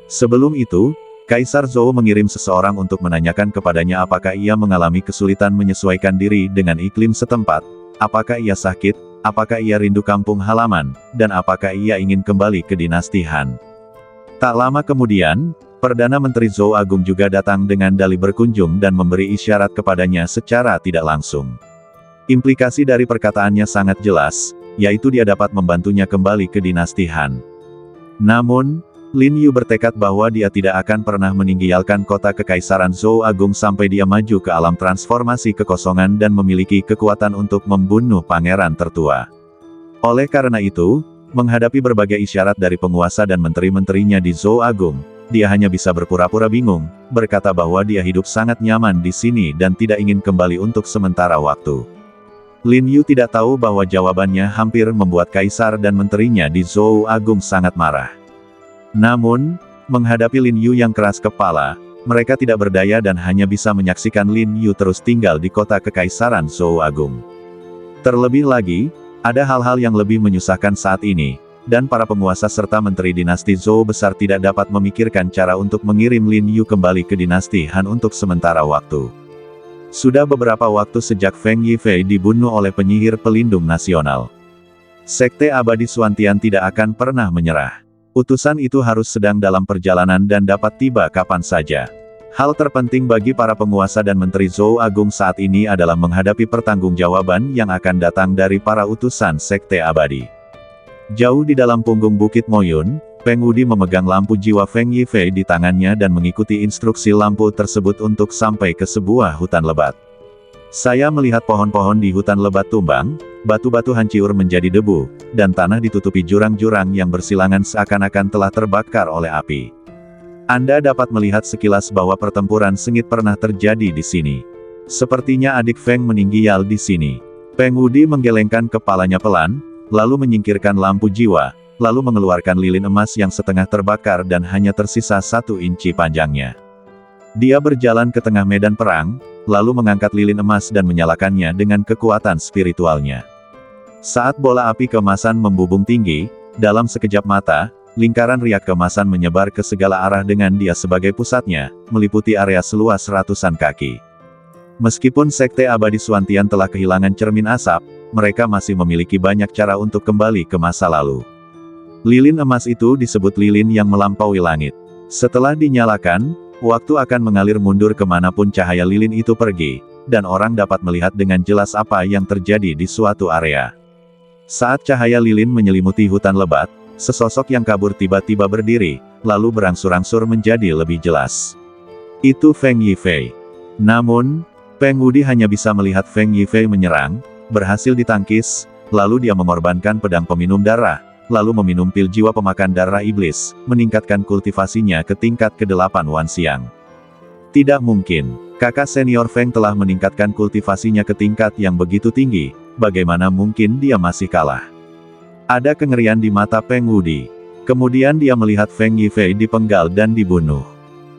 Sebelum itu, Kaisar Zhou mengirim seseorang untuk menanyakan kepadanya apakah ia mengalami kesulitan menyesuaikan diri dengan iklim setempat, apakah ia sakit, apakah ia rindu kampung halaman, dan apakah ia ingin kembali ke dinasti Han. Tak lama kemudian, Perdana Menteri Zhou Agung juga datang dengan dalih berkunjung dan memberi isyarat kepadanya secara tidak langsung. Implikasi dari perkataannya sangat jelas, yaitu dia dapat membantunya kembali ke dinasti Han. Namun, Lin Yu bertekad bahwa dia tidak akan pernah meninggalkan kota kekaisaran Zhou Agung sampai dia maju ke alam transformasi kekosongan dan memiliki kekuatan untuk membunuh pangeran tertua. Oleh karena itu, menghadapi berbagai isyarat dari penguasa dan menteri-menterinya di Zhou Agung, dia hanya bisa berpura-pura bingung, berkata bahwa dia hidup sangat nyaman di sini dan tidak ingin kembali untuk sementara waktu. Lin Yu tidak tahu bahwa jawabannya hampir membuat kaisar dan menterinya di Zhou Agung sangat marah. Namun, menghadapi Lin Yu yang keras kepala, mereka tidak berdaya dan hanya bisa menyaksikan Lin Yu terus tinggal di kota kekaisaran Zhou Agung. Terlebih lagi, ada hal-hal yang lebih menyusahkan saat ini, dan para penguasa serta menteri dinasti Zhou besar tidak dapat memikirkan cara untuk mengirim Lin Yu kembali ke dinasti Han untuk sementara waktu. Sudah beberapa waktu sejak Feng Yifei dibunuh oleh penyihir pelindung nasional. Sekte Abadi Xuantian tidak akan pernah menyerah. Utusan itu harus sedang dalam perjalanan dan dapat tiba kapan saja. Hal terpenting bagi para penguasa dan menteri Zhou Agung saat ini adalah menghadapi pertanggungjawaban yang akan datang dari para utusan Sekte Abadi. Jauh di dalam punggung Bukit Moyun, Peng Wudi memegang lampu jiwa Feng Yifei di tangannya dan mengikuti instruksi lampu tersebut untuk sampai ke sebuah hutan lebat. Saya melihat pohon-pohon di hutan lebat tumbang, batu-batu hancur menjadi debu, dan tanah ditutupi jurang-jurang yang bersilangan seakan-akan telah terbakar oleh api. Anda dapat melihat sekilas bahwa pertempuran sengit pernah terjadi di sini. Sepertinya adik Feng meninggal di sini. Peng Wudi menggelengkan kepalanya pelan, lalu menyingkirkan lampu jiwa, lalu mengeluarkan lilin emas yang setengah terbakar dan hanya tersisa 1 inci panjangnya. Dia berjalan ke tengah medan perang, lalu mengangkat lilin emas dan menyalakannya dengan kekuatan spiritualnya. Saat bola api keemasan membubung tinggi, dalam sekejap mata, lingkaran riak keemasan menyebar ke segala arah dengan dia sebagai pusatnya, meliputi area seluas ratusan kaki. Meskipun Sekte Abadi Xuantian telah kehilangan cermin asap, mereka masih memiliki banyak cara untuk kembali ke masa lalu. Lilin emas itu disebut lilin yang melampaui langit. Setelah dinyalakan, waktu akan mengalir mundur kemanapun cahaya lilin itu pergi, dan orang dapat melihat dengan jelas apa yang terjadi di suatu area. Saat cahaya lilin menyelimuti hutan lebat, sesosok yang kabur tiba-tiba berdiri, lalu berangsur-angsur menjadi lebih jelas. Itu Feng Yifei. Namun, Peng Wudi hanya bisa melihat Feng Yifei menyerang, berhasil ditangkis, lalu dia mengorbankan pedang peminum darah, lalu meminum pil jiwa pemakan darah iblis, meningkatkan kultivasinya ke tingkat ke-8 Wan Xiang. Tidak mungkin. Kakak senior Feng telah meningkatkan kultivasinya ke tingkat yang begitu tinggi, bagaimana mungkin dia masih kalah? Ada kengerian di mata Peng Wudi. Kemudian dia melihat Feng Yifei dipenggal dan dibunuh.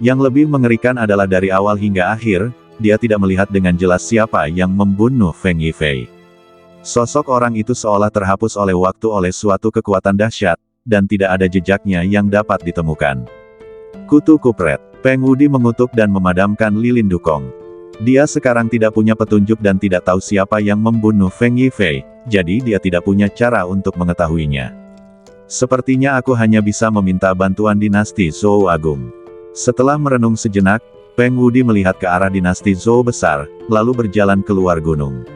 Yang lebih mengerikan adalah dari awal hingga akhir, dia tidak melihat dengan jelas siapa yang membunuh Feng Yifei. Sosok orang itu seolah terhapus oleh waktu oleh suatu kekuatan dahsyat, dan tidak ada jejaknya yang dapat ditemukan. Kutu kupret. Peng Wudy mengutuk dan memadamkan lilin dukong. Dia sekarang tidak punya petunjuk dan tidak tahu siapa yang membunuh Feng Yifei, jadi dia tidak punya cara untuk mengetahuinya. Sepertinya aku hanya bisa meminta bantuan dinasti Zhou Agung. Setelah merenung sejenak, Peng Wudy melihat ke arah dinasti Zhou besar, lalu berjalan keluar gunung.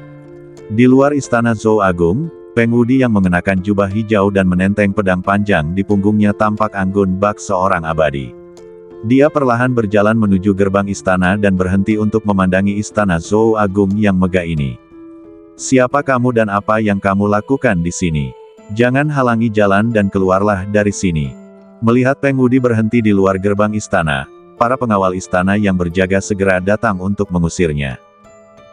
Di luar istana Zhou Agung, Peng Wudy yang mengenakan jubah hijau dan menenteng pedang panjang di punggungnya tampak anggun bak seorang abadi. Dia perlahan berjalan menuju gerbang istana dan berhenti untuk memandangi istana Zhou Agung yang megah ini. Siapa kamu dan apa yang kamu lakukan di sini? Jangan halangi jalan dan keluarlah dari sini. Melihat Peng Wudy berhenti di luar gerbang istana, para pengawal istana yang berjaga segera datang untuk mengusirnya.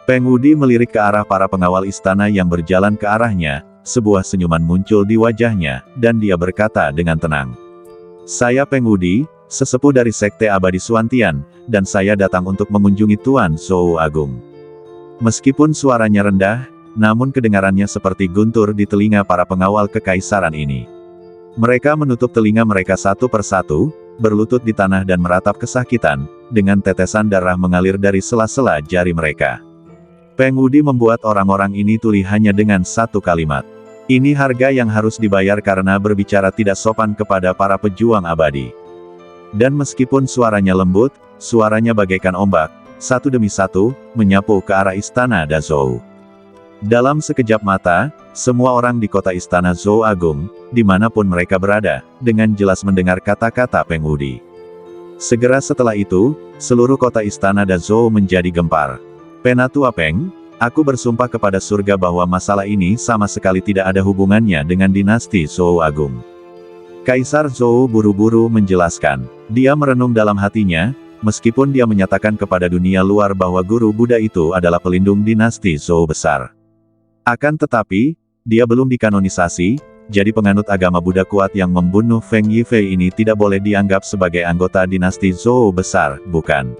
Peng Wudy melirik ke arah para pengawal istana yang berjalan ke arahnya, sebuah senyuman muncul di wajahnya, dan dia berkata dengan tenang. Saya Peng Wudy, sesepuh dari Sekte Abadi Suantian, dan saya datang untuk mengunjungi Tuan Zhou Agung. Meskipun suaranya rendah, namun kedengarannya seperti guntur di telinga para pengawal kekaisaran ini. Mereka menutup telinga mereka satu persatu, berlutut di tanah dan meratap kesakitan, dengan tetesan darah mengalir dari sela-sela jari mereka. Peng Wudy membuat orang-orang ini tuli hanya dengan satu kalimat. Ini harga yang harus dibayar karena berbicara tidak sopan kepada para pejuang abadi. Dan meskipun suaranya lembut, suaranya bagaikan ombak, satu demi satu, menyapu ke arah istana Dazhou. Dalam sekejap mata, semua orang di kota istana Zhou Agung, dimanapun mereka berada, dengan jelas mendengar kata-kata Peng Wudy. Segera setelah itu, seluruh kota istana Dazhou menjadi gempar. Penatua Peng, aku bersumpah kepada surga bahwa masalah ini sama sekali tidak ada hubungannya dengan dinasti Zhou Agung. Kaisar Zhou buru-buru menjelaskan. Dia merenung dalam hatinya, meskipun dia menyatakan kepada dunia luar bahwa guru Buddha itu adalah pelindung dinasti Zhou besar. Akan tetapi, dia belum dikanonisasi, jadi penganut agama Buddha kuat yang membunuh Feng Yifei ini tidak boleh dianggap sebagai anggota dinasti Zhou besar, bukan?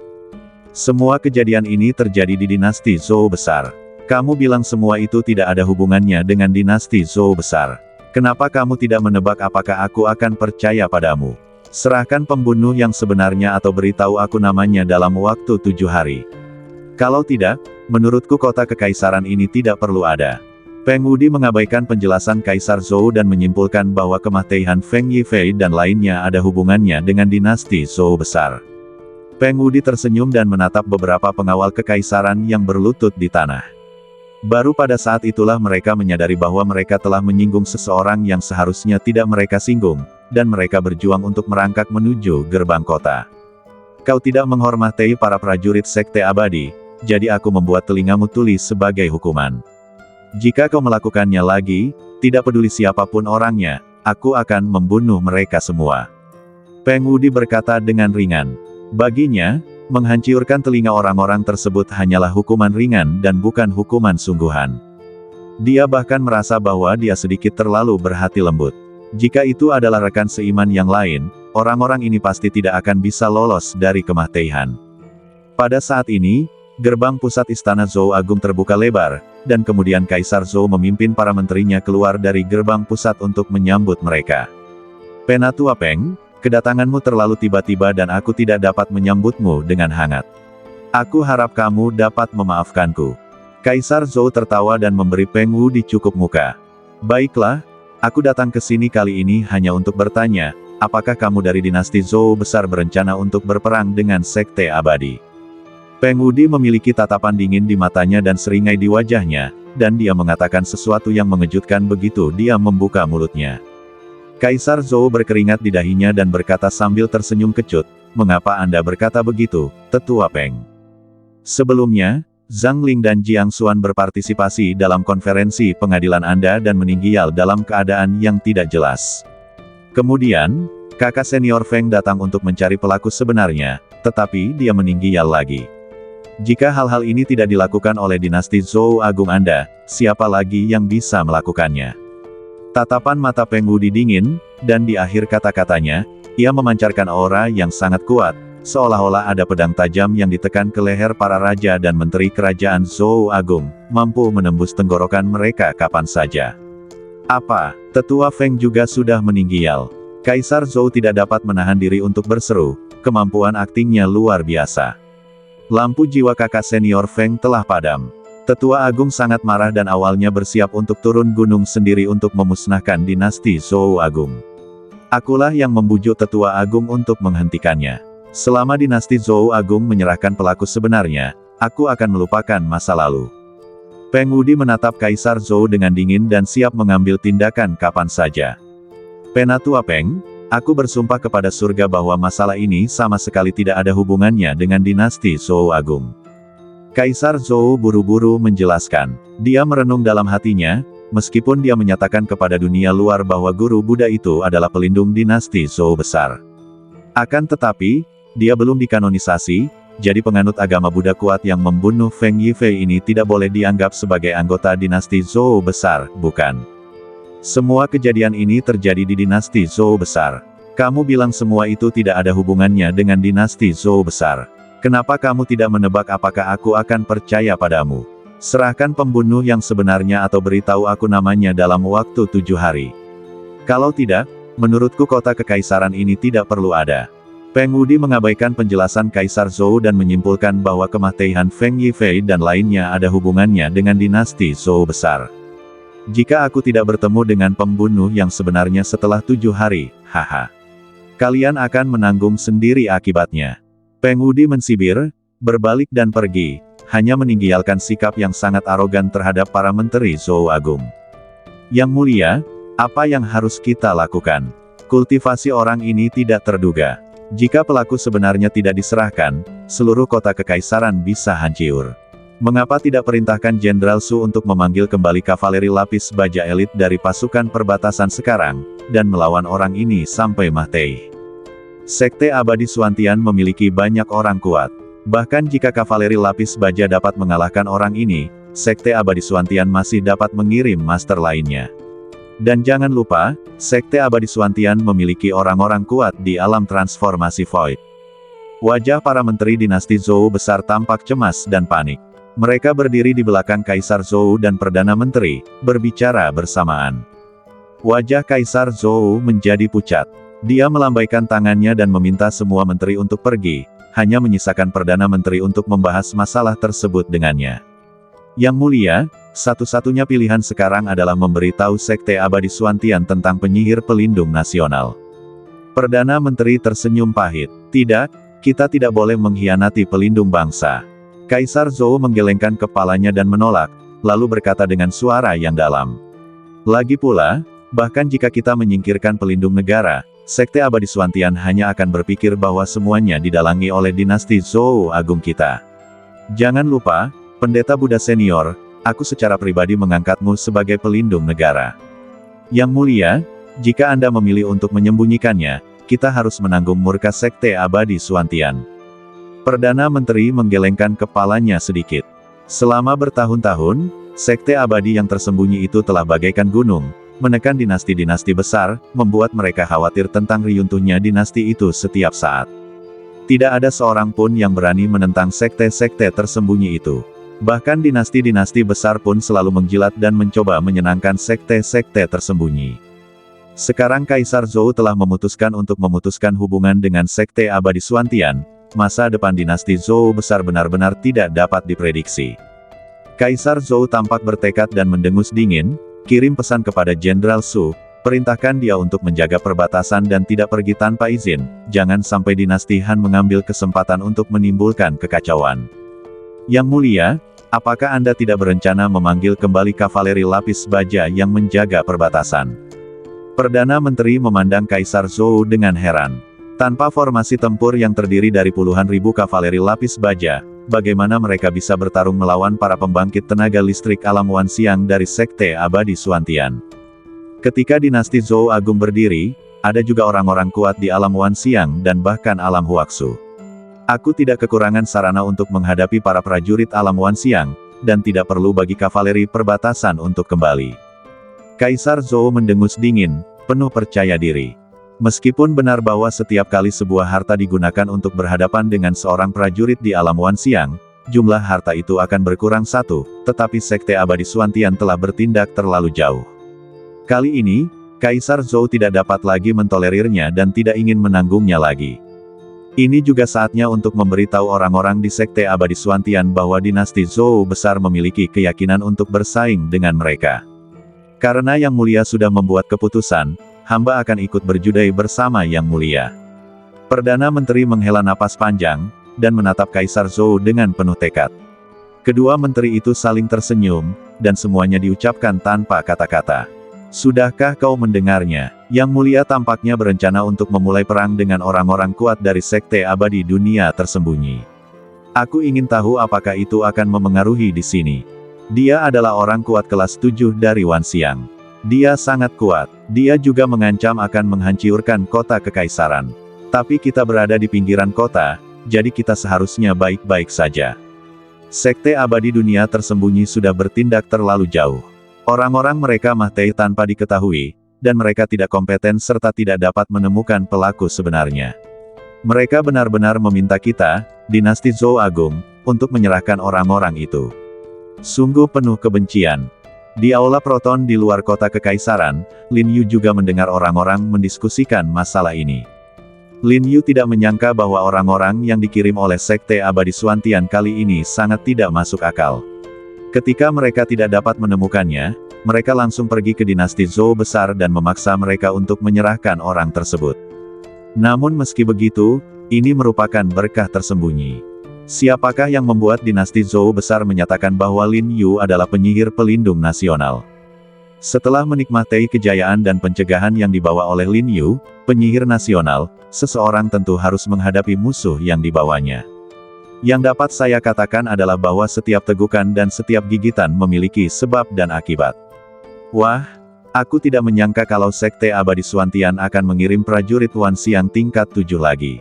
Semua kejadian ini terjadi di dinasti Zhou besar. Kamu bilang semua itu tidak ada hubungannya dengan dinasti Zhou besar. Kenapa kamu tidak menebak apakah aku akan percaya padamu? Serahkan pembunuh yang sebenarnya atau beritahu aku namanya dalam waktu 7 hari. Kalau tidak, menurutku kota kekaisaran ini tidak perlu ada. Peng Wudy mengabaikan penjelasan Kaisar Zhou dan menyimpulkan bahwa kematian Feng Yifei dan lainnya ada hubungannya dengan dinasti Zhou besar. Peng Wudy tersenyum dan menatap beberapa pengawal kekaisaran yang berlutut di tanah. Baru pada saat itulah mereka menyadari bahwa mereka telah menyinggung seseorang yang seharusnya tidak mereka singgung, dan mereka berjuang untuk merangkak menuju gerbang kota. Kau tidak menghormati para prajurit Sekte Abadi, jadi aku membuat telingamu tuli sebagai hukuman. Jika kau melakukannya lagi, tidak peduli siapapun orangnya, aku akan membunuh mereka semua. Peng Wudy berkata dengan ringan. Baginya, menghancurkan telinga orang-orang tersebut hanyalah hukuman ringan dan bukan hukuman sungguhan. Dia bahkan merasa bahwa dia sedikit terlalu berhati lembut. Jika itu adalah rekan seiman yang lain, orang-orang ini pasti tidak akan bisa lolos dari kematian. Pada saat ini, gerbang pusat istana Zhou Agung terbuka lebar, dan kemudian Kaisar Zhou memimpin para menterinya keluar dari gerbang pusat untuk menyambut mereka. Penatua Peng, kedatanganmu terlalu tiba-tiba dan aku tidak dapat menyambutmu dengan hangat. Aku harap kamu dapat memaafkanku. Kaisar Zhou tertawa dan memberi Peng Wudy cukup muka. Baiklah, aku datang ke sini kali ini hanya untuk bertanya, apakah kamu dari dinasti Zhou besar berencana untuk berperang dengan Sekte Abadi? Peng Wudy memiliki tatapan dingin di matanya dan seringai di wajahnya, dan dia mengatakan sesuatu yang mengejutkan begitu dia membuka mulutnya. Kaisar Zhou berkeringat di dahinya dan berkata sambil tersenyum kecut, mengapa Anda berkata begitu, Tetua Peng? Sebelumnya, Zhang Ling dan Jiang Xuan berpartisipasi dalam konferensi pengadilan Anda dan meninggal dalam keadaan yang tidak jelas. Kemudian, kakak senior Feng datang untuk mencari pelaku sebenarnya, tetapi dia meninggal lagi. Jika hal-hal ini tidak dilakukan oleh dinasti Zhou Agung Anda, siapa lagi yang bisa melakukannya? Tatapan mata Peng Wudi dingin, dan di akhir kata-katanya, ia memancarkan aura yang sangat kuat, seolah-olah ada pedang tajam yang ditekan ke leher para raja dan menteri kerajaan Zhou Agung, mampu menembus tenggorokan mereka kapan saja. Apa? Tetua Feng juga sudah meninggal. Kaisar Zhou tidak dapat menahan diri untuk berseru, kemampuan aktingnya luar biasa. Lampu jiwa kakak senior Feng telah padam. Tetua Agung sangat marah dan awalnya bersiap untuk turun gunung sendiri untuk memusnahkan dinasti Zhou Agung. Akulah yang membujuk Tetua Agung untuk menghentikannya. Selama dinasti Zhou Agung menyerahkan pelaku sebenarnya, aku akan melupakan masa lalu. Peng Wudi menatap Kaisar Zhou dengan dingin dan siap mengambil tindakan kapan saja. Penatua Peng, aku bersumpah kepada surga bahwa masalah ini sama sekali tidak ada hubungannya dengan dinasti Zhou Agung. Kaisar Zhou buru-buru menjelaskan. Dia merenung dalam hatinya, meskipun dia menyatakan kepada dunia luar bahwa guru Buddha itu adalah pelindung dinasti Zhou besar. Akan tetapi, dia belum dikanonisasi, jadi penganut agama Buddha kuat yang membunuh Feng Yifei ini tidak boleh dianggap sebagai anggota dinasti Zhou besar, bukan? Semua kejadian ini terjadi di dinasti Zhou besar. Kamu bilang semua itu tidak ada hubungannya dengan dinasti Zhou besar. Kenapa kamu tidak menebak apakah aku akan percaya padamu? Serahkan pembunuh yang sebenarnya atau beritahu aku namanya dalam waktu 7 hari. Kalau tidak, menurutku kota kekaisaran ini tidak perlu ada. Peng Wudi mengabaikan penjelasan Kaisar Zhou dan menyimpulkan bahwa kematian Feng Yifei dan lainnya ada hubungannya dengan dinasti Zhou besar. Jika aku tidak bertemu dengan pembunuh yang sebenarnya setelah 7 hari, haha. Kalian akan menanggung sendiri akibatnya. Peng Wudi mensibir, berbalik dan pergi, hanya meninggalkan sikap yang sangat arogan terhadap para menteri Zhou Agung. Yang mulia, apa yang harus kita lakukan? Kultivasi orang ini tidak terduga. Jika pelaku sebenarnya tidak diserahkan, seluruh kota kekaisaran bisa hancur. Mengapa tidak perintahkan Jenderal Su untuk memanggil kembali kavaleri lapis baja elit dari pasukan perbatasan sekarang, dan melawan orang ini sampai mati? Sekte Abadi Suantian memiliki banyak orang kuat. Bahkan jika kavaleri lapis baja dapat mengalahkan orang ini, Sekte Abadi Suantian masih dapat mengirim master lainnya. Dan jangan lupa, Sekte Abadi Suantian memiliki orang-orang kuat di alam transformasi Void. Wajah para menteri dinasti Zhou besar tampak cemas dan panik. Mereka berdiri di belakang Kaisar Zhou dan Perdana Menteri, berbicara bersamaan. Wajah Kaisar Zhou menjadi pucat. Dia melambaikan tangannya dan meminta semua menteri untuk pergi, hanya menyisakan Perdana Menteri untuk membahas masalah tersebut dengannya. Yang mulia, satu-satunya pilihan sekarang adalah memberitahu Sekte Abadi Suantian tentang penyihir pelindung nasional. Perdana Menteri tersenyum pahit. Tidak, kita tidak boleh mengkhianati pelindung bangsa. Kaisar Zhou menggelengkan kepalanya dan menolak, lalu berkata dengan suara yang dalam. Lagi pula, bahkan jika kita menyingkirkan pelindung negara, Sekte Abadi Suantian hanya akan berpikir bahwa semuanya didalangi oleh dinasti Zhou Agung kita. Jangan lupa, Pendeta Buddha Senior, aku secara pribadi mengangkatmu sebagai pelindung negara. Yang mulia, jika Anda memilih untuk menyembunyikannya, kita harus menanggung murka Sekte Abadi Suantian. Perdana Menteri menggelengkan kepalanya sedikit. Selama bertahun-tahun, Sekte Abadi yang tersembunyi itu telah bagaikan gunung, menekan dinasti-dinasti besar, membuat mereka khawatir tentang riyuntuhnya dinasti itu setiap saat. Tidak ada seorang pun yang berani menentang sekte-sekte tersembunyi itu. Bahkan dinasti-dinasti besar pun selalu menjilat dan mencoba menyenangkan sekte-sekte tersembunyi. Sekarang Kaisar Zhou telah memutuskan untuk memutuskan hubungan dengan Sekte Abadi Suantian, masa depan dinasti Zhou besar benar-benar tidak dapat diprediksi. Kaisar Zhou tampak bertekad dan mendengus dingin, kirim pesan kepada Jenderal Su, perintahkan dia untuk menjaga perbatasan dan tidak pergi tanpa izin, jangan sampai dinasti Han mengambil kesempatan untuk menimbulkan kekacauan. Yang mulia, apakah Anda tidak berencana memanggil kembali kavaleri lapis baja yang menjaga perbatasan? Perdana Menteri memandang Kaisar Zhou dengan heran. Tanpa formasi tempur yang terdiri dari puluhan ribu kavaleri lapis baja, bagaimana mereka bisa bertarung melawan para pembangkit tenaga listrik alam Wan Xiang dari Sekte Abadi Suantian? Ketika dinasti Zhou Agung berdiri, ada juga orang-orang kuat di alam Wan Xiang dan bahkan alam Huaxu. Aku tidak kekurangan sarana untuk menghadapi para prajurit alam Wan Xiang, dan tidak perlu bagi kavaleri perbatasan untuk kembali. Kaisar Zhou mendengus dingin, penuh percaya diri. Meskipun benar bahwa setiap kali sebuah harta digunakan untuk berhadapan dengan seorang prajurit di alam Wanxiang, jumlah harta itu akan berkurang satu, tetapi Sekte Abadi Xuantian telah bertindak terlalu jauh. Kali ini, Kaisar Zhou tidak dapat lagi mentolerirnya dan tidak ingin menanggungnya lagi. Ini juga saatnya untuk memberitahu orang-orang di Sekte Abadi Xuantian bahwa dinasti Zhou besar memiliki keyakinan untuk bersaing dengan mereka. Karena Yang Mulia sudah membuat keputusan, hamba akan ikut berjudai bersama Yang Mulia. Perdana Menteri menghela napas panjang, dan menatap Kaisar Zhou dengan penuh tekad. Kedua menteri itu saling tersenyum, dan semuanya diucapkan tanpa kata-kata. Sudahkah kau mendengarnya? Yang Mulia tampaknya berencana untuk memulai perang dengan orang-orang kuat dari Sekte Abadi Dunia Tersembunyi. Aku ingin tahu apakah itu akan memengaruhi di sini. Dia adalah orang kuat kelas 7 dari Wanxiang. Dia sangat kuat. Dia juga mengancam akan menghancurkan kota kekaisaran. Tapi kita berada di pinggiran kota, jadi kita seharusnya baik-baik saja. Sekte Abadi Dunia Tersembunyi sudah bertindak terlalu jauh. Orang-orang mereka mati tanpa diketahui, dan mereka tidak kompeten serta tidak dapat menemukan pelaku sebenarnya. Mereka benar-benar meminta kita, dinasti Zhou Agung, untuk menyerahkan orang-orang itu. Sungguh penuh kebencian. Di aula proton di luar kota kekaisaran, Lin Yu juga mendengar orang-orang mendiskusikan masalah ini. Lin Yu tidak menyangka bahwa orang-orang yang dikirim oleh Sekte Abadi Xuantian kali ini sangat tidak masuk akal. Ketika mereka tidak dapat menemukannya, mereka langsung pergi ke dinasti Zhou besar dan memaksa mereka untuk menyerahkan orang tersebut. Namun meski begitu, ini merupakan berkah tersembunyi. Siapakah yang membuat dinasti Zhou besar menyatakan bahwa Lin Yu adalah penyihir pelindung nasional? Setelah menikmati kejayaan dan pencegahan yang dibawa oleh Lin Yu, penyihir nasional, seseorang tentu harus menghadapi musuh yang dibawanya. Yang dapat saya katakan adalah bahwa setiap tegukan dan setiap gigitan memiliki sebab dan akibat. Wah, aku tidak menyangka kalau Sekte Abadi Xuantian akan mengirim prajurit Wanxiang tingkat 7 lagi.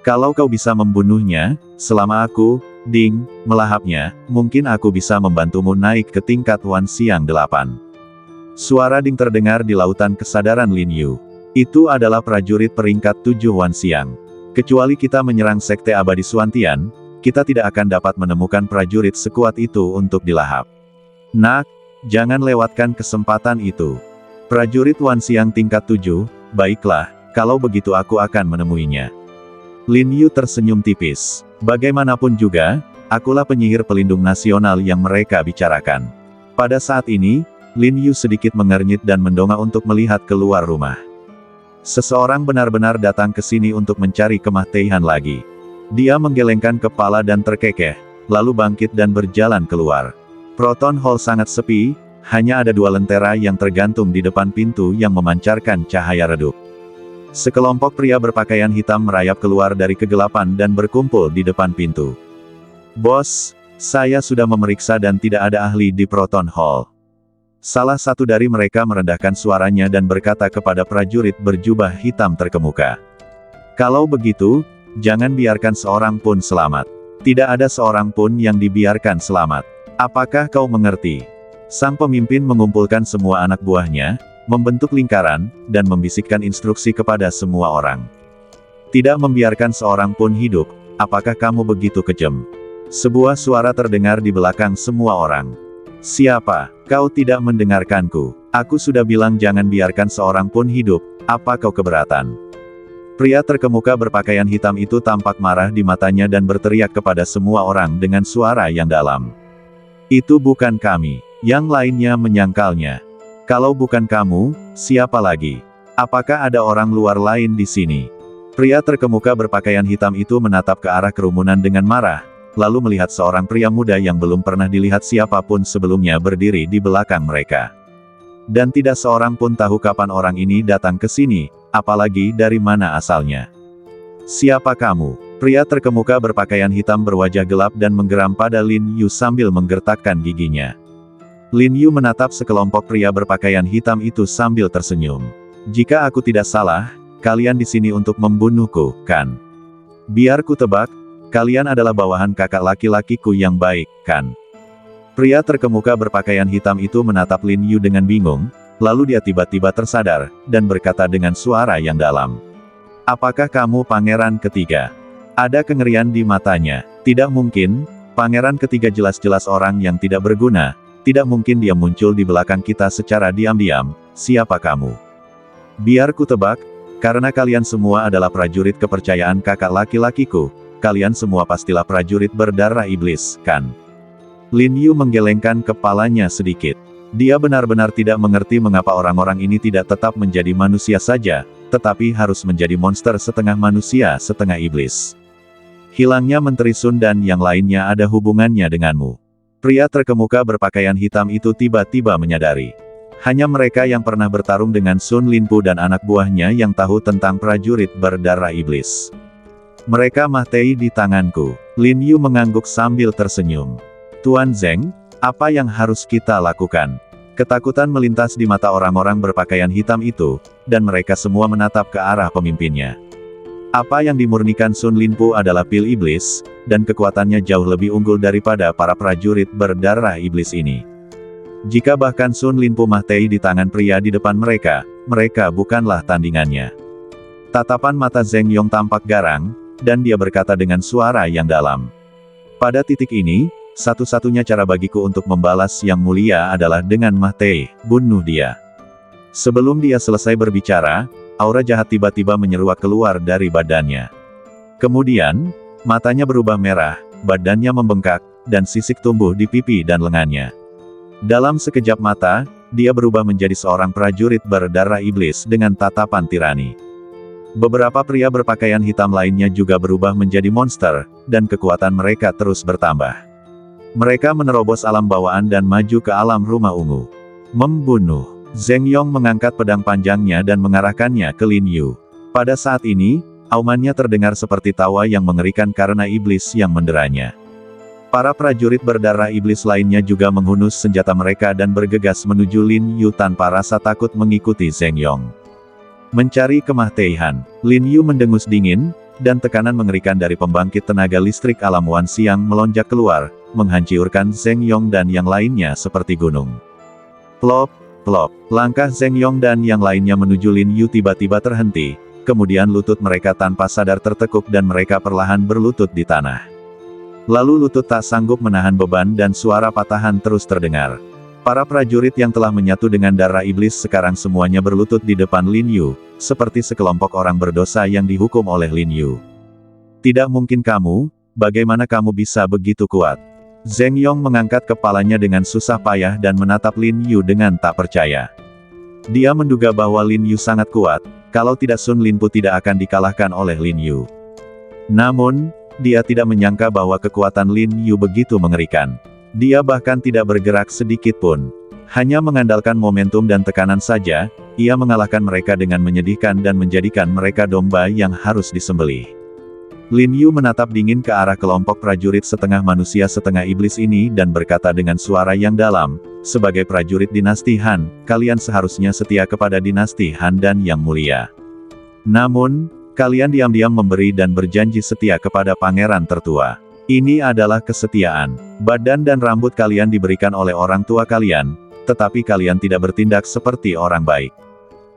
Kalau kau bisa membunuhnya, selama aku, Ding, melahapnya, mungkin aku bisa membantumu naik ke tingkat Wanxiang 8. Suara Ding terdengar di lautan kesadaran Lin Yu. Itu adalah prajurit peringkat 7 Wanxiang. Kecuali kita menyerang Sekte Abadi Xuantian, kita tidak akan dapat menemukan prajurit sekuat itu untuk dilahap. Nak, jangan lewatkan kesempatan itu. Prajurit Wanxiang tingkat 7, baiklah, kalau begitu aku akan menemuinya. Lin Yu tersenyum tipis. Bagaimanapun juga, akulah penyihir pelindung nasional yang mereka bicarakan. Pada saat ini, Lin Yu sedikit mengernyit dan mendongak untuk melihat keluar rumah. Seseorang benar-benar datang ke sini untuk mencari kematian lagi. Dia menggelengkan kepala dan terkekeh, lalu bangkit dan berjalan keluar. Proton Hall sangat sepi, hanya ada 2 lentera yang tergantung di depan pintu yang memancarkan cahaya redup. Sekelompok pria berpakaian hitam merayap keluar dari kegelapan dan berkumpul di depan pintu. Bos, saya sudah memeriksa dan tidak ada ahli di Proton Hall. Salah satu dari mereka merendahkan suaranya dan berkata kepada prajurit berjubah hitam terkemuka. Kalau begitu, jangan biarkan seorang pun selamat. Tidak ada seorang pun yang dibiarkan selamat. Apakah kau mengerti? Sang pemimpin mengumpulkan semua anak buahnya, membentuk lingkaran, dan membisikkan instruksi kepada semua orang. Tidak membiarkan seorang pun hidup, apakah kamu begitu kejam? Sebuah suara terdengar di belakang semua orang. Siapa? Kau tidak mendengarkanku. Aku sudah bilang jangan biarkan seorang pun hidup, apa kau keberatan? Pria terkemuka berpakaian hitam itu tampak marah di matanya dan berteriak kepada semua orang dengan suara yang dalam. Itu bukan kami. Yang lainnya menyangkalnya. Kalau bukan kamu, siapa lagi? Apakah ada orang luar lain di sini? Pria terkemuka berpakaian hitam itu menatap ke arah kerumunan dengan marah, lalu melihat seorang pria muda yang belum pernah dilihat siapapun sebelumnya berdiri di belakang mereka. Dan tidak seorang pun tahu kapan orang ini datang ke sini, apalagi dari mana asalnya. Siapa kamu? Pria terkemuka berpakaian hitam berwajah gelap dan menggeram pada Lin Yu sambil menggertakkan giginya. Lin Yu menatap sekelompok pria berpakaian hitam itu sambil tersenyum. Jika aku tidak salah, kalian di sini untuk membunuhku, kan? Biar ku tebak, kalian adalah bawahan kakak laki-lakiku yang baik, kan? Pria terkemuka berpakaian hitam itu menatap Lin Yu dengan bingung, lalu dia tiba-tiba tersadar, dan berkata dengan suara yang dalam. Apakah kamu pangeran ketiga? Ada kengerian di matanya. Tidak mungkin, pangeran ketiga jelas-jelas orang yang tidak berguna, tidak mungkin dia muncul di belakang kita secara diam-diam. Siapa kamu? Biar ku tebak, karena kalian semua adalah prajurit kepercayaan kakak laki-lakiku, kalian semua pastilah prajurit berdarah iblis, kan? Lin Yu menggelengkan kepalanya sedikit. Dia benar-benar tidak mengerti mengapa orang-orang ini tidak tetap menjadi manusia saja, tetapi harus menjadi monster setengah manusia setengah iblis. Hilangnya Menteri Sun dan yang lainnya ada hubungannya denganmu. Pria terkemuka berpakaian hitam itu tiba-tiba menyadari. Hanya mereka yang pernah bertarung dengan Sun Linpu dan anak buahnya yang tahu tentang prajurit berdarah iblis. Mereka mati di tanganku. Lin Yu mengangguk sambil tersenyum. Tuan Zeng, apa yang harus kita lakukan? Ketakutan melintas di mata orang-orang berpakaian hitam itu, dan mereka semua menatap ke arah pemimpinnya. Apa yang dimurnikan Sun Linpu adalah pil iblis, dan kekuatannya jauh lebih unggul daripada para prajurit berdarah iblis ini. Jika bahkan Sun Linpu mati di tangan pria di depan mereka, mereka bukanlah tandingannya. Tatapan mata Zeng Yong tampak garang, dan dia berkata dengan suara yang dalam. Pada titik ini, satu-satunya cara bagiku untuk membalas yang mulia adalah dengan mati, bunuh dia. Sebelum dia selesai berbicara, aura jahat tiba-tiba menyeruak keluar dari badannya. Kemudian, matanya berubah merah, badannya membengkak, dan sisik tumbuh di pipi dan lengannya. Dalam sekejap mata, dia berubah menjadi seorang prajurit berdarah iblis dengan tatapan tirani. Beberapa pria berpakaian hitam lainnya juga berubah menjadi monster, dan kekuatan mereka terus bertambah. Mereka menerobos alam bawaan dan maju ke alam rumah ungu. Membunuh. Zeng Yong mengangkat pedang panjangnya dan mengarahkannya ke Lin Yu. Pada saat ini, aumannya terdengar seperti tawa yang mengerikan karena iblis yang menderanya. Para prajurit berdarah iblis lainnya juga menghunus senjata mereka dan bergegas menuju Lin Yu tanpa rasa takut mengikuti Zeng Yong. Mencari kematian, Lin Yu mendengus dingin, dan tekanan mengerikan dari pembangkit tenaga listrik alam Wan Xiang melonjak keluar, menghancurkan Zeng Yong dan yang lainnya seperti gunung. Plop, plop, langkah Zeng Yong dan yang lainnya menuju Lin Yu tiba-tiba terhenti, kemudian lutut mereka tanpa sadar tertekuk dan mereka perlahan berlutut di tanah. Lalu lutut tak sanggup menahan beban dan suara patahan terus terdengar. Para prajurit yang telah menyatu dengan darah iblis sekarang semuanya berlutut di depan Lin Yu, seperti sekelompok orang berdosa yang dihukum oleh Lin Yu. Tidak mungkin kamu, bagaimana kamu bisa begitu kuat? Zeng Yong mengangkat kepalanya dengan susah payah dan menatap Lin Yu dengan tak percaya. Dia menduga bahwa Lin Yu sangat kuat, kalau tidak Sun Linpu tidak akan dikalahkan oleh Lin Yu. Namun, dia tidak menyangka bahwa kekuatan Lin Yu begitu mengerikan. Dia bahkan tidak bergerak sedikit pun. Hanya mengandalkan momentum dan tekanan saja, ia mengalahkan mereka dengan menyedihkan dan menjadikan mereka domba yang harus disembelih. Lin Yu menatap dingin ke arah kelompok prajurit setengah manusia setengah iblis ini dan berkata dengan suara yang dalam, sebagai prajurit dinasti Han, kalian seharusnya setia kepada dinasti Han dan yang mulia. Namun, kalian diam-diam memberi dan berjanji setia kepada pangeran tertua. Ini adalah kesetiaan. Badan dan rambut kalian diberikan oleh orang tua kalian, tetapi kalian tidak bertindak seperti orang baik.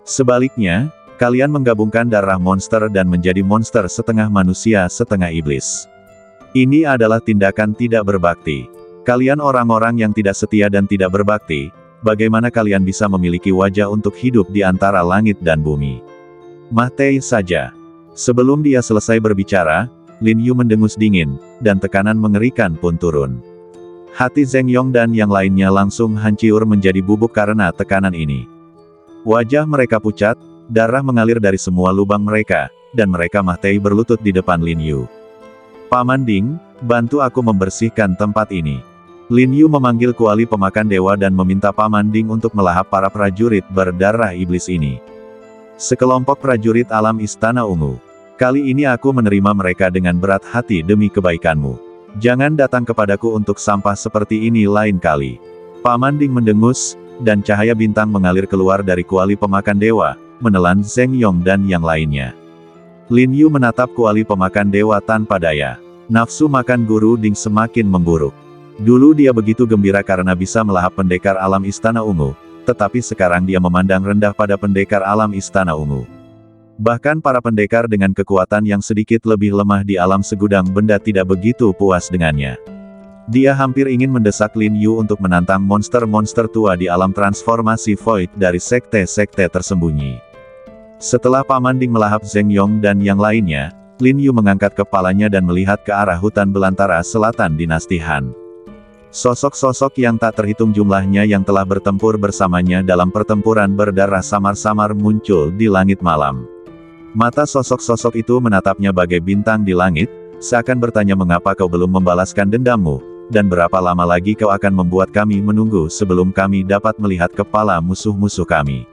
Sebaliknya, kalian menggabungkan darah monster dan menjadi monster setengah manusia setengah iblis. Ini adalah tindakan tidak berbakti. Kalian orang-orang yang tidak setia dan tidak berbakti, bagaimana kalian bisa memiliki wajah untuk hidup di antara langit dan bumi? Mati saja. Sebelum dia selesai berbicara, Lin Yu mendengus dingin, dan tekanan mengerikan pun turun. Hati Zeng Yong dan yang lainnya langsung hancur menjadi bubuk karena tekanan ini. Wajah mereka pucat, darah mengalir dari semua lubang mereka, dan mereka mati berlutut di depan Lin Yu. Paman Ding, bantu aku membersihkan tempat ini. Lin Yu memanggil kuali pemakan dewa dan meminta Paman Ding untuk melahap para prajurit berdarah iblis ini. Sekelompok prajurit alam Istana Ungu. Kali ini aku menerima mereka dengan berat hati demi kebaikanmu. Jangan datang kepadaku untuk sampah seperti ini lain kali. Paman Ding mendengus, dan cahaya bintang mengalir keluar dari kuali pemakan dewa, menelan Zeng Yong dan yang lainnya. Lin Yu menatap kuali pemakan dewa tanpa daya. Nafsu makan guru Ding semakin memburuk. Dulu dia begitu gembira karena bisa melahap pendekar alam Istana Ungu, tetapi sekarang dia memandang rendah pada pendekar alam Istana Ungu. Bahkan para pendekar dengan kekuatan yang sedikit lebih lemah di alam segudang benda tidak begitu puas dengannya. Dia hampir ingin mendesak Lin Yu untuk menantang monster-monster tua di alam transformasi Void dari sekte-sekte tersembunyi. Setelah Paman Ding melahap Zheng Yong dan yang lainnya, Lin Yu mengangkat kepalanya dan melihat ke arah hutan belantara selatan dinasti Han. Sosok-sosok yang tak terhitung jumlahnya yang telah bertempur bersamanya dalam pertempuran berdarah samar-samar muncul di langit malam. Mata sosok-sosok itu menatapnya bagai bintang di langit, seakan bertanya mengapa kau belum membalaskan dendammu, dan berapa lama lagi kau akan membuat kami menunggu sebelum kami dapat melihat kepala musuh-musuh kami.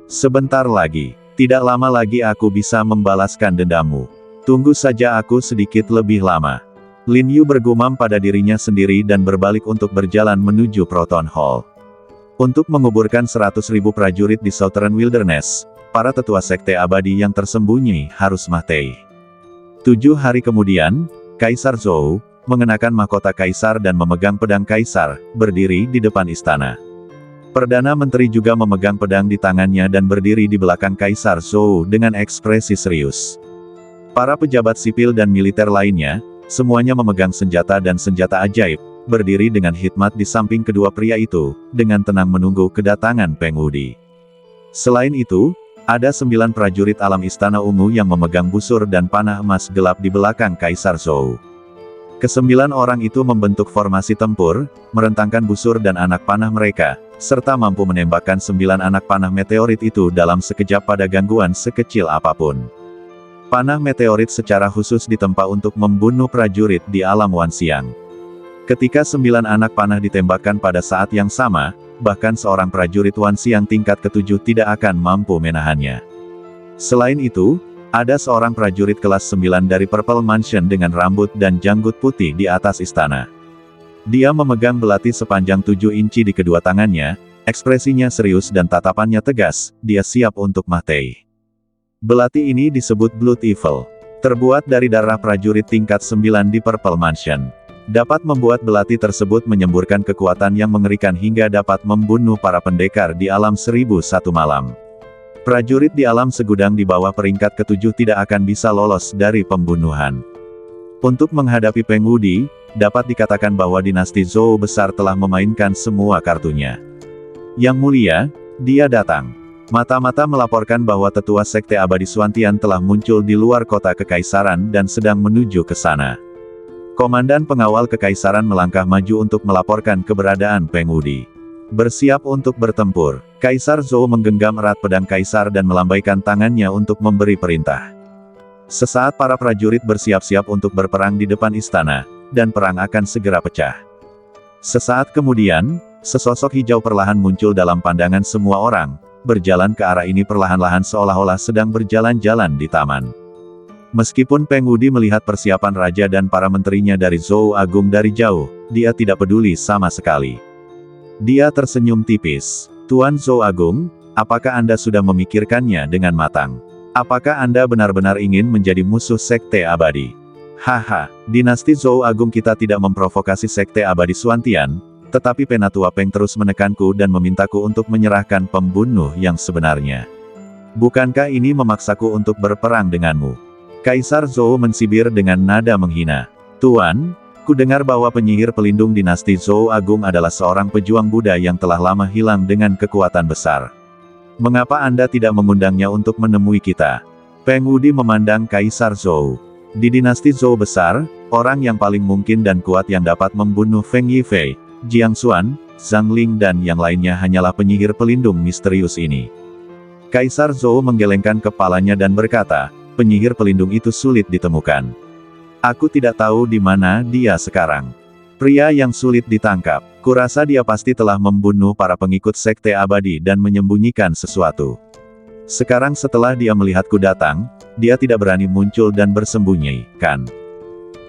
Sebentar lagi, tidak lama lagi aku bisa membalaskan dendammu. Tunggu saja aku sedikit lebih lama. Lin Yu bergumam pada dirinya sendiri dan berbalik untuk berjalan menuju Proton Hall. Untuk menguburkan 100.000 prajurit di Southern Wilderness, para tetua sekte abadi yang tersembunyi harus mati. 7 hari kemudian, Kaisar Zhou, mengenakan mahkota kaisar dan memegang pedang kaisar, berdiri di depan istana. Perdana Menteri juga memegang pedang di tangannya dan berdiri di belakang Kaisar Zhou dengan ekspresi serius. Para pejabat sipil dan militer lainnya, semuanya memegang senjata dan senjata ajaib, berdiri dengan hikmat di samping kedua pria itu, dengan tenang menunggu kedatangan Peng Wude. Selain itu, ada 9 prajurit alam Istana Ungu yang memegang busur dan panah emas gelap di belakang Kaisar Zhou. Ke-9 orang itu membentuk formasi tempur, merentangkan busur dan anak panah mereka, serta mampu menembakkan 9 anak panah meteorit itu dalam sekejap pada gangguan sekecil apapun. Panah meteorit secara khusus ditempa untuk membunuh prajurit di alam Wanxiang. Ketika 9 anak panah ditembakkan pada saat yang sama, bahkan seorang prajurit Wanxiang tingkat ke-7 tidak akan mampu menahannya. Selain itu, ada seorang prajurit kelas 9 dari Purple Mansion dengan rambut dan janggut putih di atas istana. Dia memegang belati sepanjang 7 inci di kedua tangannya, ekspresinya serius dan tatapannya tegas, dia siap untuk mati. Belati ini disebut Blood Evil. Terbuat dari darah prajurit tingkat 9 di Purple Mansion. Dapat membuat belati tersebut menyemburkan kekuatan yang mengerikan hingga dapat membunuh para pendekar di alam 1001 malam. Prajurit di alam segudang di bawah peringkat ke-7 tidak akan bisa lolos dari pembunuhan. Untuk menghadapi Peng Wude, dapat dikatakan bahwa dinasti Zhou besar telah memainkan semua kartunya. Yang mulia, dia datang. Mata-mata melaporkan bahwa tetua sekte abadi Xuantian telah muncul di luar kota kekaisaran dan sedang menuju ke sana. Komandan pengawal kekaisaran melangkah maju untuk melaporkan keberadaan Peng Wude. Bersiap untuk bertempur, Kaisar Zhou menggenggam erat pedang kaisar dan melambaikan tangannya untuk memberi perintah. Sesaat para prajurit bersiap-siap untuk berperang di depan istana, dan perang akan segera pecah. Sesaat kemudian, sesosok hijau perlahan muncul dalam pandangan semua orang, berjalan ke arah ini perlahan-lahan seolah-olah sedang berjalan-jalan di taman. Meskipun Peng Wude melihat persiapan raja dan para menterinya dari Zhou Agung dari jauh, dia tidak peduli sama sekali. Dia tersenyum tipis. Tuan Zhou Agung, apakah Anda sudah memikirkannya dengan matang? Apakah Anda benar-benar ingin menjadi musuh sekte abadi? Haha, dinasti Zhou Agung kita tidak memprovokasi sekte abadi Xuantian, tetapi Penatua Peng terus menekanku dan memintaku untuk menyerahkan pembunuh yang sebenarnya. Bukankah ini memaksaku untuk berperang denganmu? Kaisar Zhou mensibir dengan nada menghina. Tuan, ku dengar bahwa penyihir pelindung dinasti Zhou Agung adalah seorang pejuang Buddha yang telah lama hilang dengan kekuatan besar. Mengapa Anda tidak mengundangnya untuk menemui kita? Peng Wude memandang Kaisar Zhou. Di dinasti Zhou besar, orang yang paling mungkin dan kuat yang dapat membunuh Feng Yifei, Jiang Xuan, Zhang Ling dan yang lainnya hanyalah penyihir pelindung misterius ini. Kaisar Zhou menggelengkan kepalanya dan berkata, penyihir pelindung itu sulit ditemukan. Aku tidak tahu di mana dia sekarang. Pria yang sulit ditangkap. Kurasa dia pasti telah membunuh para pengikut sekte abadi dan menyembunyikan sesuatu. Sekarang setelah dia melihatku datang, dia tidak berani muncul dan bersembunyi, kan?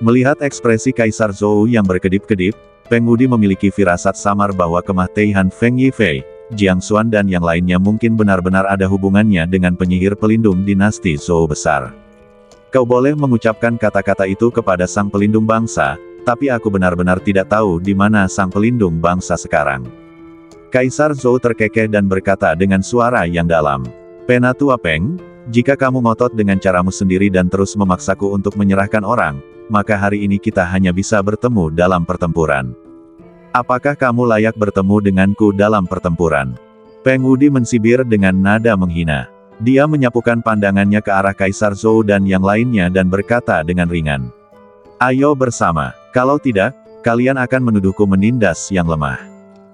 Melihat ekspresi Kaisar Zhou yang berkedip-kedip, Peng Wude memiliki firasat samar bahwa kematian Feng Yifei, Jiang Xuan dan yang lainnya mungkin benar-benar ada hubungannya dengan penyihir pelindung dinasti Zhou besar. Kau boleh mengucapkan kata-kata itu kepada sang pelindung bangsa, tapi aku benar-benar tidak tahu di mana sang pelindung bangsa sekarang. Kaisar Zhou terkekeh dan berkata dengan suara yang dalam. Penatua Peng, jika kamu ngotot dengan caramu sendiri dan terus memaksaku untuk menyerahkan orang, maka hari ini kita hanya bisa bertemu dalam pertempuran. Apakah kamu layak bertemu denganku dalam pertempuran? Peng Wudi mensibir dengan nada menghina. Dia menyapukan pandangannya ke arah Kaisar Zhou dan yang lainnya dan berkata dengan ringan. Ayo bersama, kalau tidak, kalian akan menuduhku menindas yang lemah.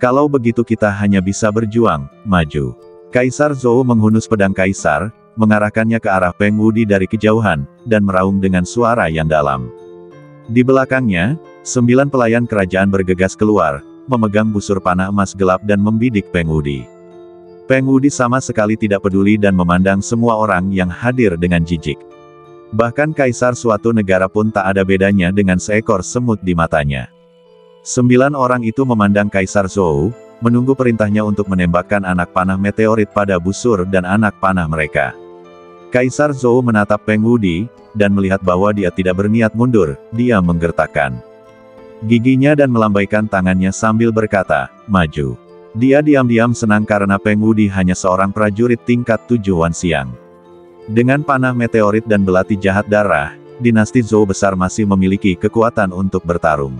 Kalau begitu kita hanya bisa berjuang, maju. Kaisar Zhou menghunus pedang Kaisar, mengarahkannya ke arah Peng Wudi dari kejauhan, dan meraung dengan suara yang dalam. Di belakangnya, 9 pelayan kerajaan bergegas keluar, memegang busur panah emas gelap dan membidik Peng Wudi. Peng Wudi sama sekali tidak peduli dan memandang semua orang yang hadir dengan jijik. Bahkan Kaisar suatu negara pun tak ada bedanya dengan seekor semut di matanya. 9 orang itu memandang Kaisar Zhou, menunggu perintahnya untuk menembakkan anak panah meteorit pada busur dan anak panah mereka. Kaisar Zhou menatap Peng Wudi, dan melihat bahwa dia tidak berniat mundur, dia menggertakkan giginya dan melambaikan tangannya sambil berkata, maju. Dia diam-diam senang karena Peng Wudi hanya seorang prajurit tingkat 7 Wan Xiang. Dengan panah meteorit dan belati jahat darah, dinasti Zhou besar masih memiliki kekuatan untuk bertarung.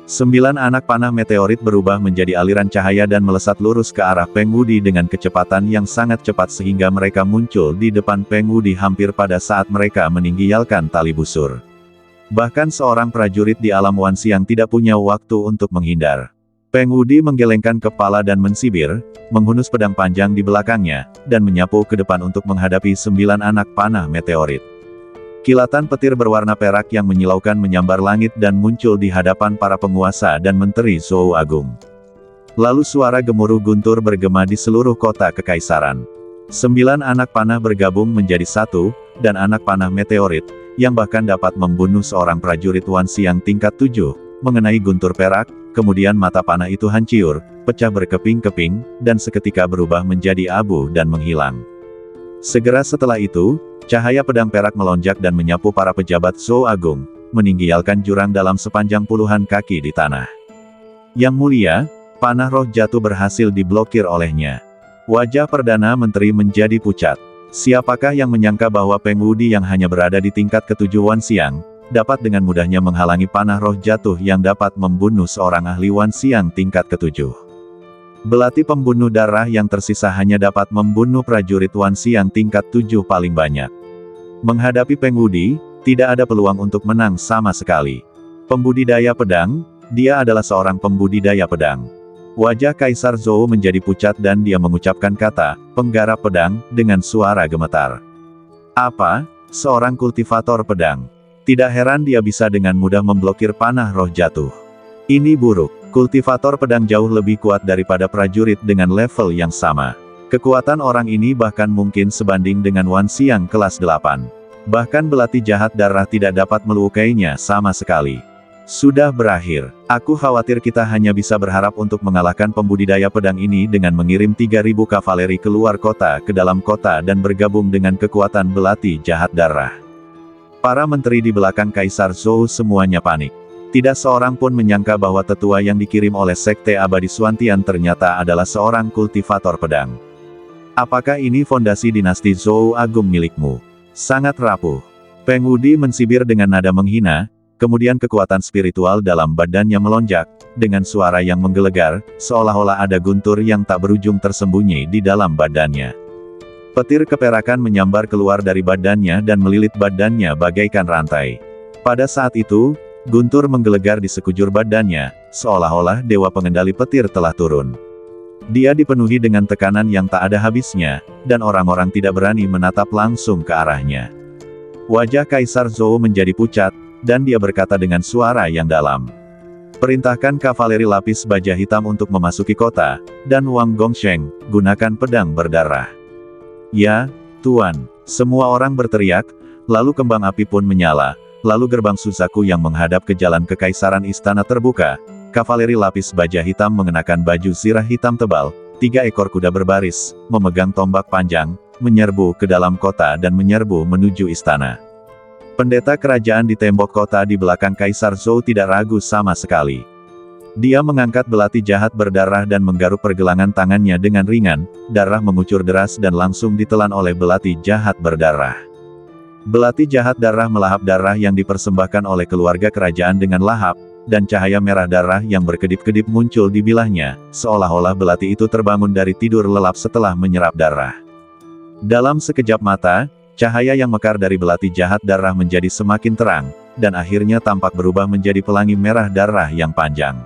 9 anak panah meteorit berubah menjadi aliran cahaya dan melesat lurus ke arah Peng Wudi dengan kecepatan yang sangat cepat sehingga mereka muncul di depan Peng Wudi hampir pada saat mereka meninggalkan tali busur. Bahkan seorang prajurit di alam Wan Xiang tidak punya waktu untuk menghindar. Peng Wudi menggelengkan kepala dan mensibir, menghunus pedang panjang di belakangnya, dan menyapu ke depan untuk menghadapi 9 anak panah meteorit. Kilatan petir berwarna perak yang menyilaukan menyambar langit dan muncul di hadapan para penguasa dan menteri Zhou Agung. Lalu suara gemuruh guntur bergema di seluruh kota kekaisaran. 9 anak panah bergabung menjadi satu, dan anak panah meteorit, yang bahkan dapat membunuh seorang prajurit Wan Xiang tingkat 7, mengenai guntur perak. Kemudian mata panah itu hancur, pecah berkeping-keping, dan seketika berubah menjadi abu dan menghilang. Segera setelah itu, cahaya pedang perak melonjak dan menyapu para pejabat Zhou Agung, meninggalkan jurang dalam sepanjang puluhan kaki di tanah. Yang mulia, panah roh jatuh berhasil diblokir olehnya. Wajah Perdana Menteri menjadi pucat. Siapakah yang menyangka bahwa Peng Wudi yang hanya berada di tingkat ke-7 Wan Xiang, dapat dengan mudahnya menghalangi panah roh jatuh yang dapat membunuh seorang ahli Wan Xiang tingkat ke-7. Belati pembunuh darah yang tersisa hanya dapat membunuh prajurit Wan Xiang tingkat 7 paling banyak. Menghadapi Peng Wudi, tidak ada peluang untuk menang sama sekali. Pembudidaya pedang, dia adalah seorang pembudidaya pedang. Wajah Kaisar Zhou menjadi pucat dan dia mengucapkan kata, penggarap pedang, dengan suara gemetar. Apa? Seorang kultivator pedang. Tidak heran dia bisa dengan mudah memblokir panah roh jatuh. Ini buruk. Kultivator pedang jauh lebih kuat daripada prajurit dengan level yang sama. Kekuatan orang ini bahkan mungkin sebanding dengan Wan Xiang kelas 8. Bahkan belati jahat darah tidak dapat melukainya sama sekali. Sudah berakhir. Aku khawatir kita hanya bisa berharap untuk mengalahkan pembudidaya pedang ini dengan mengirim 3.000 kavaleri keluar kota ke dalam kota dan bergabung dengan kekuatan belati jahat darah. Para menteri di belakang Kaisar Zhou semuanya panik. Tidak seorang pun menyangka bahwa tetua yang dikirim oleh Sekte Abadi Suantian ternyata adalah seorang kultivator pedang. Apakah ini fondasi dinasti Zhou Agung milikmu? Sangat rapuh. Peng Wudi mensibir dengan nada menghina, kemudian kekuatan spiritual dalam badannya melonjak, dengan suara yang menggelegar, seolah-olah ada guntur yang tak berujung tersembunyi di dalam badannya. Petir keperakan menyambar keluar dari badannya dan melilit badannya bagaikan rantai. Pada saat itu, guntur menggelegar di sekujur badannya, seolah-olah dewa pengendali petir telah turun. Dia dipenuhi dengan tekanan yang tak ada habisnya, dan orang-orang tidak berani menatap langsung ke arahnya. Wajah Kaisar Zhou menjadi pucat, dan dia berkata dengan suara yang dalam. Perintahkan kavaleri lapis baja hitam untuk memasuki kota, dan Wang Gongsheng, gunakan pedang berdarah. Ya, Tuan. Semua orang berteriak, lalu kembang api pun menyala, lalu gerbang Suzaku yang menghadap ke jalan kekaisaran istana terbuka, kavaleri lapis baja hitam mengenakan baju zirah hitam tebal, 3 ekor kuda berbaris, memegang tombak panjang, menyerbu ke dalam kota dan menyerbu menuju istana. Pendeta kerajaan di tembok kota di belakang Kaisar Zhou tidak ragu sama sekali. Dia mengangkat belati jahat berdarah dan menggaruk pergelangan tangannya dengan ringan, darah mengucur deras dan langsung ditelan oleh belati jahat berdarah. Belati jahat darah melahap darah yang dipersembahkan oleh keluarga kerajaan dengan lahap, dan cahaya merah darah yang berkedip-kedip muncul di bilahnya, seolah-olah belati itu terbangun dari tidur lelap setelah menyerap darah. Dalam sekejap mata, cahaya yang mekar dari belati jahat darah menjadi semakin terang, dan akhirnya tampak berubah menjadi pelangi merah darah yang panjang.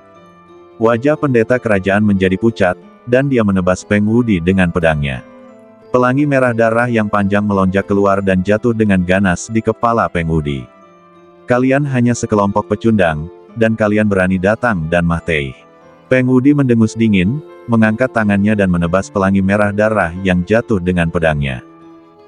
Wajah pendeta kerajaan menjadi pucat, dan dia menebas Peng Wudi dengan pedangnya. Pelangi merah darah yang panjang melonjak keluar dan jatuh dengan ganas di kepala Peng Wudi. Kalian hanya sekelompok pecundang, dan kalian berani datang dan mahtei. Peng Wudi mendengus dingin, mengangkat tangannya dan menebas pelangi merah darah yang jatuh dengan pedangnya.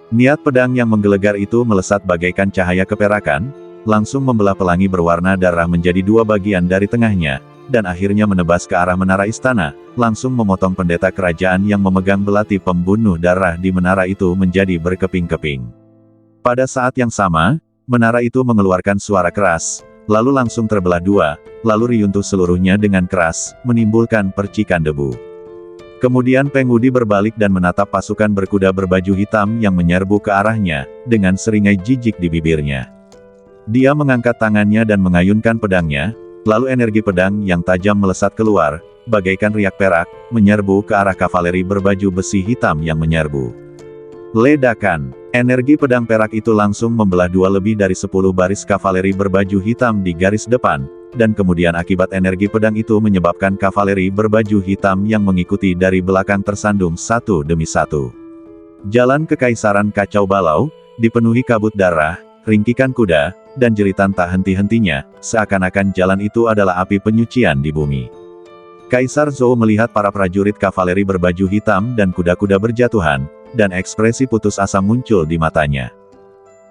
Niat pedang yang menggelegar itu melesat bagaikan cahaya keperakan, langsung membelah pelangi berwarna darah menjadi dua bagian dari tengahnya, dan akhirnya menebas ke arah menara istana, langsung memotong pendeta kerajaan yang memegang belati pembunuh darah di menara itu menjadi berkeping-keping. Pada saat yang sama, menara itu mengeluarkan suara keras, lalu langsung terbelah dua, lalu riyuntuh seluruhnya dengan keras, menimbulkan percikan debu. Kemudian Peng Wudi berbalik dan menatap pasukan berkuda berbaju hitam yang menyerbu ke arahnya, dengan seringai jijik di bibirnya. Dia mengangkat tangannya dan mengayunkan pedangnya, lalu energi pedang yang tajam melesat keluar, bagaikan riak perak, menyerbu ke arah kavaleri berbaju besi hitam yang menyerbu. Ledakan! Energi pedang perak itu langsung membelah dua lebih dari 10 baris kavaleri berbaju hitam di garis depan, dan kemudian akibat energi pedang itu menyebabkan kavaleri berbaju hitam yang mengikuti dari belakang tersandung satu demi satu. Jalan kekaisaran kacau balau, dipenuhi kabut darah, ringkikan kuda, dan jeritan tak henti-hentinya, seakan-akan jalan itu adalah api penyucian di bumi. Kaisar Zhou melihat para prajurit kavaleri berbaju hitam dan kuda-kuda berjatuhan, dan ekspresi putus asa muncul di matanya.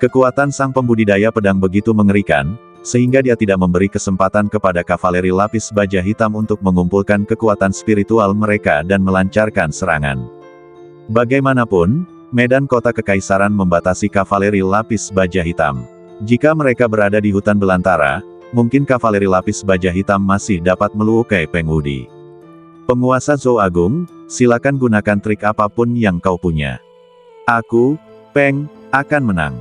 Kekuatan sang pembudidaya pedang begitu mengerikan, sehingga dia tidak memberi kesempatan kepada kavaleri lapis baja hitam untuk mengumpulkan kekuatan spiritual mereka dan melancarkan serangan. Bagaimanapun, medan kota kekaisaran membatasi kavaleri lapis baja hitam. Jika mereka berada di hutan belantara, mungkin kavaleri lapis baja hitam masih dapat melukai Peng Wudi. Penguasa Zhou Agung, silakan gunakan trik apapun yang kau punya. Aku, Peng, akan menang.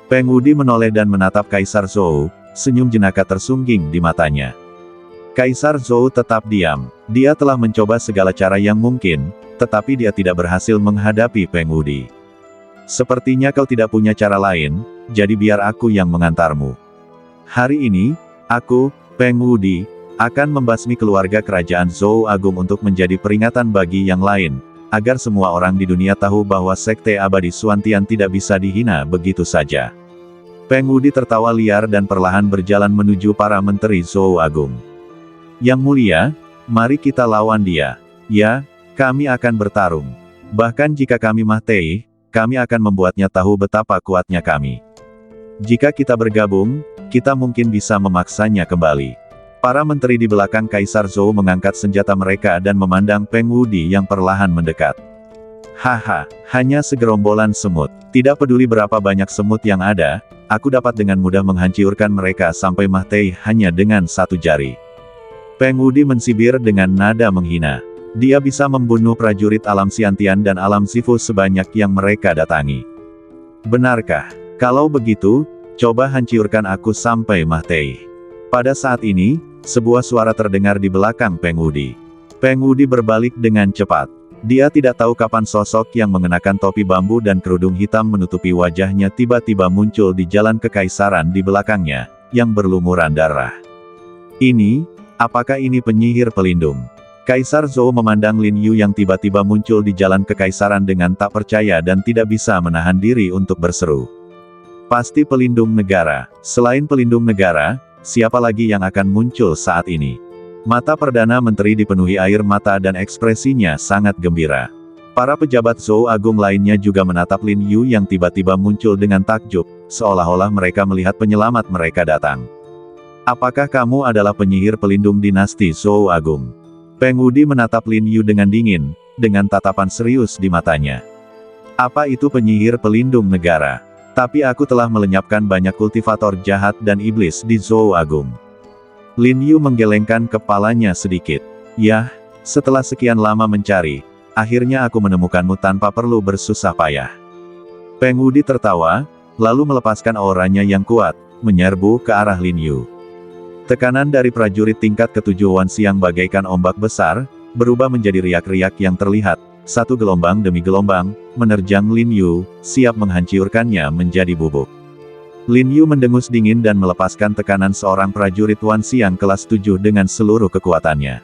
Peng Wudi menoleh dan menatap Kaisar Zhou, senyum jenaka tersungging di matanya. Kaisar Zhou tetap diam. Dia telah mencoba segala cara yang mungkin, tetapi dia tidak berhasil menghadapi Peng Wudi. Sepertinya kau tidak punya cara lain, jadi biar aku yang mengantarmu. Hari ini, aku, Peng Wudi, akan membasmi keluarga kerajaan Zhou Agung untuk menjadi peringatan bagi yang lain, agar semua orang di dunia tahu bahwa Sekte Abadi Xuantian tidak bisa dihina begitu saja. Peng Wudi tertawa liar dan perlahan berjalan menuju para menteri Zhou Agung. Yang mulia, mari kita lawan dia. Ya, kami akan bertarung. Bahkan jika kami mahtei, kami akan membuatnya tahu betapa kuatnya kami. Jika kita bergabung, kita mungkin bisa memaksanya kembali. Para menteri di belakang Kaisar Zhou mengangkat senjata mereka dan memandang Peng Wudi yang perlahan mendekat. Haha, hanya segerombolan semut. Tidak peduli berapa banyak semut yang ada, aku dapat dengan mudah menghancurkan mereka sampai mahtei hanya dengan satu jari. Peng Wudi mensibir dengan nada menghina. Dia bisa membunuh prajurit alam Xiantian dan alam Sifu sebanyak yang mereka datangi. Benarkah? Kalau begitu, coba hancurkan aku sampai mahtei. Pada saat ini, sebuah suara terdengar di belakang Peng Wudi. Peng Wudi berbalik dengan cepat. Dia tidak tahu kapan sosok yang mengenakan topi bambu dan kerudung hitam menutupi wajahnya tiba-tiba muncul di jalan kekaisaran di belakangnya, yang berlumuran darah. Apakah ini penyihir pelindung? Kaisar Zhou memandang Lin Yu yang tiba-tiba muncul di jalan kekaisaran dengan tak percaya dan tidak bisa menahan diri untuk berseru. Pasti pelindung negara. Selain pelindung negara, siapa lagi yang akan muncul saat ini? Mata Perdana Menteri dipenuhi air mata dan ekspresinya sangat gembira. Para pejabat Zhou Agung lainnya juga menatap Lin Yu yang tiba-tiba muncul dengan takjub, seolah-olah mereka melihat penyelamat mereka datang. Apakah kamu adalah penyihir pelindung dinasti Zhou Agung? Peng Wudi menatap Lin Yu dengan dingin, dengan tatapan serius di matanya. Apa itu penyihir pelindung negara? Tapi aku telah melenyapkan banyak kultivator jahat dan iblis di Zhou Agung. Lin Yu menggelengkan kepalanya sedikit. Yah, setelah sekian lama mencari, akhirnya aku menemukanmu tanpa perlu bersusah payah. Peng Wudi tertawa, lalu melepaskan auranya yang kuat, menyerbu ke arah Lin Yu. Tekanan dari prajurit tingkat ketujuh Wan Xiang bagaikan ombak besar, berubah menjadi riak-riak yang terlihat, satu gelombang demi gelombang, menerjang Lin Yu, siap menghancurkannya menjadi bubuk. Lin Yu mendengus dingin dan melepaskan tekanan seorang prajurit Wan Xiang kelas 7 dengan seluruh kekuatannya.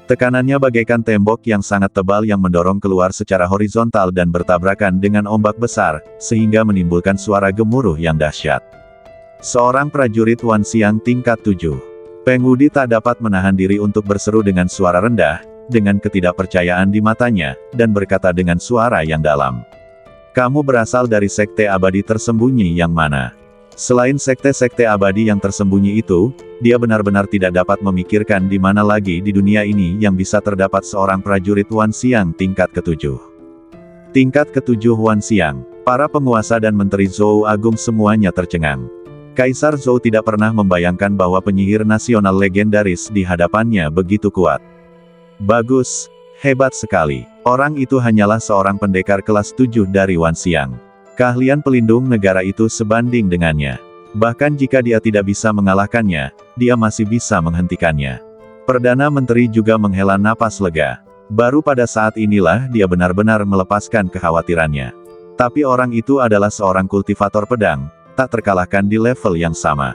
Tekanannya bagaikan tembok yang sangat tebal yang mendorong keluar secara horizontal dan bertabrakan dengan ombak besar, sehingga menimbulkan suara gemuruh yang dahsyat. Seorang prajurit Wan Xiang tingkat 7. Peng Wudi tak dapat menahan diri untuk berseru dengan suara rendah, dengan ketidakpercayaan di matanya, dan berkata dengan suara yang dalam. Kamu berasal dari sekte abadi tersembunyi yang mana? Selain sekte-sekte abadi yang tersembunyi itu, dia benar-benar tidak dapat memikirkan di mana lagi di dunia ini yang bisa terdapat seorang prajurit Wan Xiang tingkat ketujuh. Tingkat ketujuh Wan Xiang, para penguasa dan menteri Zhou Agung semuanya tercengang. Kaisar Zhou tidak pernah membayangkan bahwa penyihir nasional legendaris di hadapannya begitu kuat. Bagus, hebat sekali. Orang itu hanyalah seorang pendekar kelas 7 dari Wan Xiang. Keahlian pelindung negara itu sebanding dengannya. Bahkan jika dia tidak bisa mengalahkannya, dia masih bisa menghentikannya. Perdana Menteri juga menghela napas lega. Baru pada saat inilah dia benar-benar melepaskan kekhawatirannya. Tapi orang itu adalah seorang kultivator pedang, tak terkalahkan di level yang sama.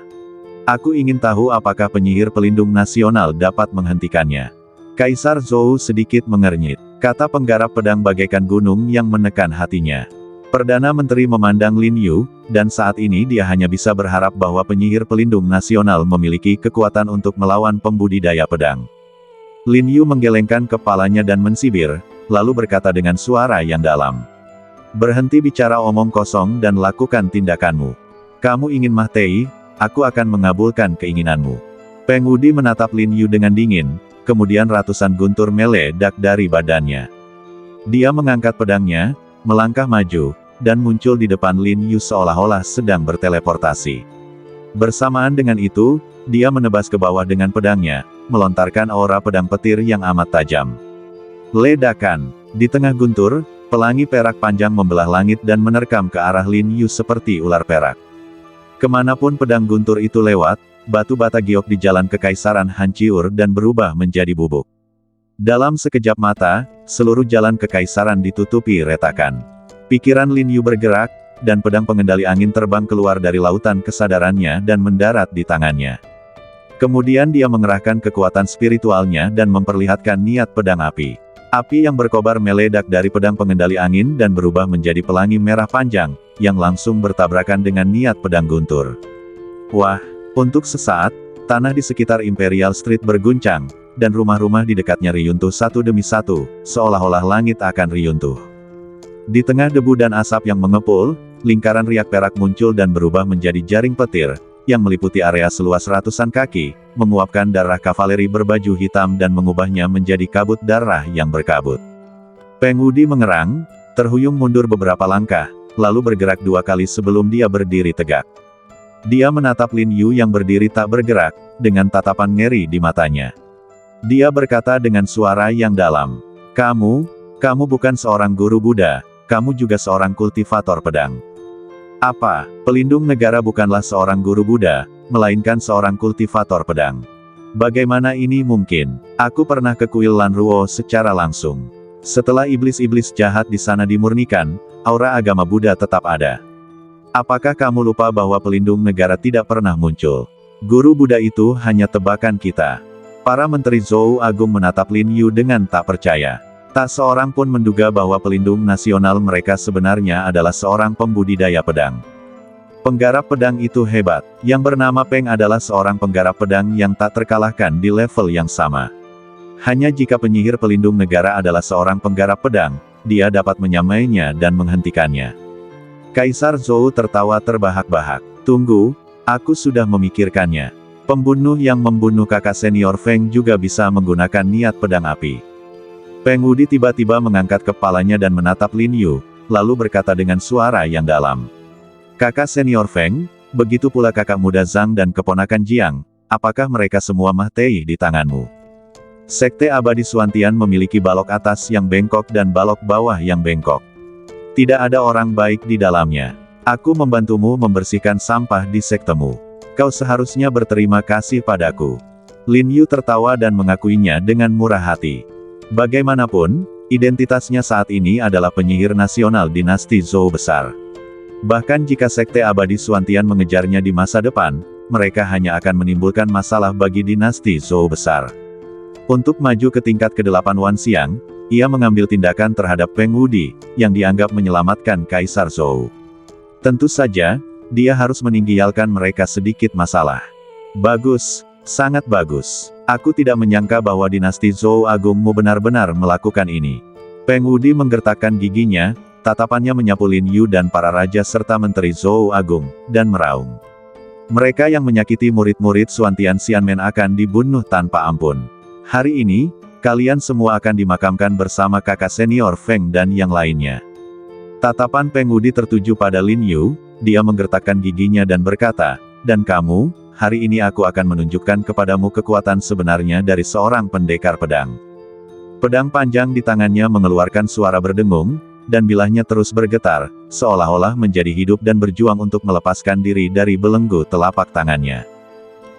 Aku ingin tahu apakah penyihir pelindung nasional dapat menghentikannya. Kaisar Zhou sedikit mengernyit. Kata penggarap pedang bagaikan gunung yang menekan hatinya. Perdana Menteri memandang Lin Yu, dan saat ini dia hanya bisa berharap bahwa penyihir pelindung nasional memiliki kekuatan untuk melawan pembudidaya pedang. Lin Yu menggelengkan kepalanya dan mensibir, lalu berkata dengan suara yang dalam. Berhenti bicara omong kosong dan lakukan tindakanmu. Kamu ingin mati, aku akan mengabulkan keinginanmu. Peng Wudi menatap Lin Yu dengan dingin, kemudian ratusan guntur meledak dari badannya. Dia mengangkat pedangnya, melangkah maju, dan muncul di depan Lin Yu seolah-olah sedang berteleportasi. Bersamaan dengan itu, dia menebas ke bawah dengan pedangnya, melontarkan aura pedang petir yang amat tajam. Ledakan. Di tengah guntur, pelangi perak panjang membelah langit dan menerkam ke arah Lin Yu seperti ular perak. Kemanapun pedang guntur itu lewat, batu bata giok di jalan kekaisaran hancur dan berubah menjadi bubuk. Dalam sekejap mata, seluruh jalan kekaisaran ditutupi retakan. Pikiran Lin Yu bergerak, dan pedang pengendali angin terbang keluar dari lautan kesadarannya dan mendarat di tangannya. Kemudian dia mengerahkan kekuatan spiritualnya dan memperlihatkan niat pedang api. Api yang berkobar meledak dari pedang pengendali angin dan berubah menjadi pelangi merah panjang, yang langsung bertabrakan dengan niat pedang guntur. Wah, untuk sesaat, tanah di sekitar Imperial Street berguncang, dan rumah-rumah di dekatnya riyuntuh satu demi satu, seolah-olah langit akan riyuntuh. Di tengah debu dan asap yang mengepul, lingkaran riak perak muncul dan berubah menjadi jaring petir, yang meliputi area seluas ratusan kaki, menguapkan darah kavaleri berbaju hitam dan mengubahnya menjadi kabut darah yang berkabut. Peng Wudi mengerang, terhuyung mundur beberapa langkah, lalu bergerak dua kali sebelum dia berdiri tegak. Dia menatap Lin Yu yang berdiri tak bergerak, dengan tatapan ngeri di matanya. Dia berkata dengan suara yang dalam, kamu bukan seorang guru Buddha, kamu juga seorang kultivator pedang. Apa, pelindung negara bukanlah seorang guru Buddha, melainkan seorang kultivator pedang. Bagaimana ini mungkin? Aku pernah ke kuil Lanruo secara langsung. Setelah iblis-iblis jahat di sana dimurnikan, aura agama Buddha tetap ada. Apakah kamu lupa bahwa pelindung negara tidak pernah muncul? Guru Buddha itu hanya tebakan kita. Para menteri Zhou Agung menatap Lin Yu dengan tak percaya. Tak seorang pun menduga bahwa pelindung nasional mereka sebenarnya adalah seorang pembudidaya pedang. Penggarap pedang itu hebat. Yang bernama Peng adalah seorang penggarap pedang yang tak terkalahkan di level yang sama. Hanya jika penyihir pelindung negara adalah seorang penggarap pedang, dia dapat menyamainya dan menghentikannya. Kaisar Zhou tertawa terbahak-bahak. Tunggu, aku sudah memikirkannya. Pembunuh yang membunuh kakak senior Feng juga bisa menggunakan niat pedang api. Peng Wudi tiba-tiba mengangkat kepalanya dan menatap Lin Yu, lalu berkata dengan suara yang dalam. Kakak senior Feng, begitu pula kakak muda Zhang dan keponakan Jiang, apakah mereka semua Mahtei di tanganmu? Sekte Abadi Suantian memiliki balok atas yang bengkok dan balok bawah yang bengkok. Tidak ada orang baik di dalamnya. Aku membantumu membersihkan sampah di sektemu. Kau seharusnya berterima kasih padaku. Lin Yu tertawa dan mengakuinya dengan murah hati. Bagaimanapun, identitasnya saat ini adalah penyihir nasional dinasti Zhou besar. Bahkan jika Sekte Abadi Suantian mengejarnya di masa depan, mereka hanya akan menimbulkan masalah bagi dinasti Zhou besar. Untuk maju ke tingkat ke-8 Wan Xiang, ia mengambil tindakan terhadap Peng Wudi, yang dianggap menyelamatkan Kaisar Zhou. Tentu saja, dia harus meninggalkan mereka sedikit masalah. Bagus, sangat bagus. Aku tidak menyangka bahwa dinasti Zhou Agungmu benar-benar melakukan ini. Peng Wudi menggertakkan giginya, tatapannya menyapu Lin Yu dan para raja serta menteri Zhou Agung, dan meraung. Mereka yang menyakiti murid-murid Suantian Xianmen akan dibunuh tanpa ampun. Hari ini, kalian semua akan dimakamkan bersama kakak senior Feng dan yang lainnya. Tatapan Peng Wudi tertuju pada Lin Yu, dia menggertakkan giginya dan berkata, dan kamu, hari ini aku akan menunjukkan kepadamu kekuatan sebenarnya dari seorang pendekar pedang. Pedang panjang di tangannya mengeluarkan suara berdengung, dan bilahnya terus bergetar, seolah-olah menjadi hidup dan berjuang untuk melepaskan diri dari belenggu telapak tangannya.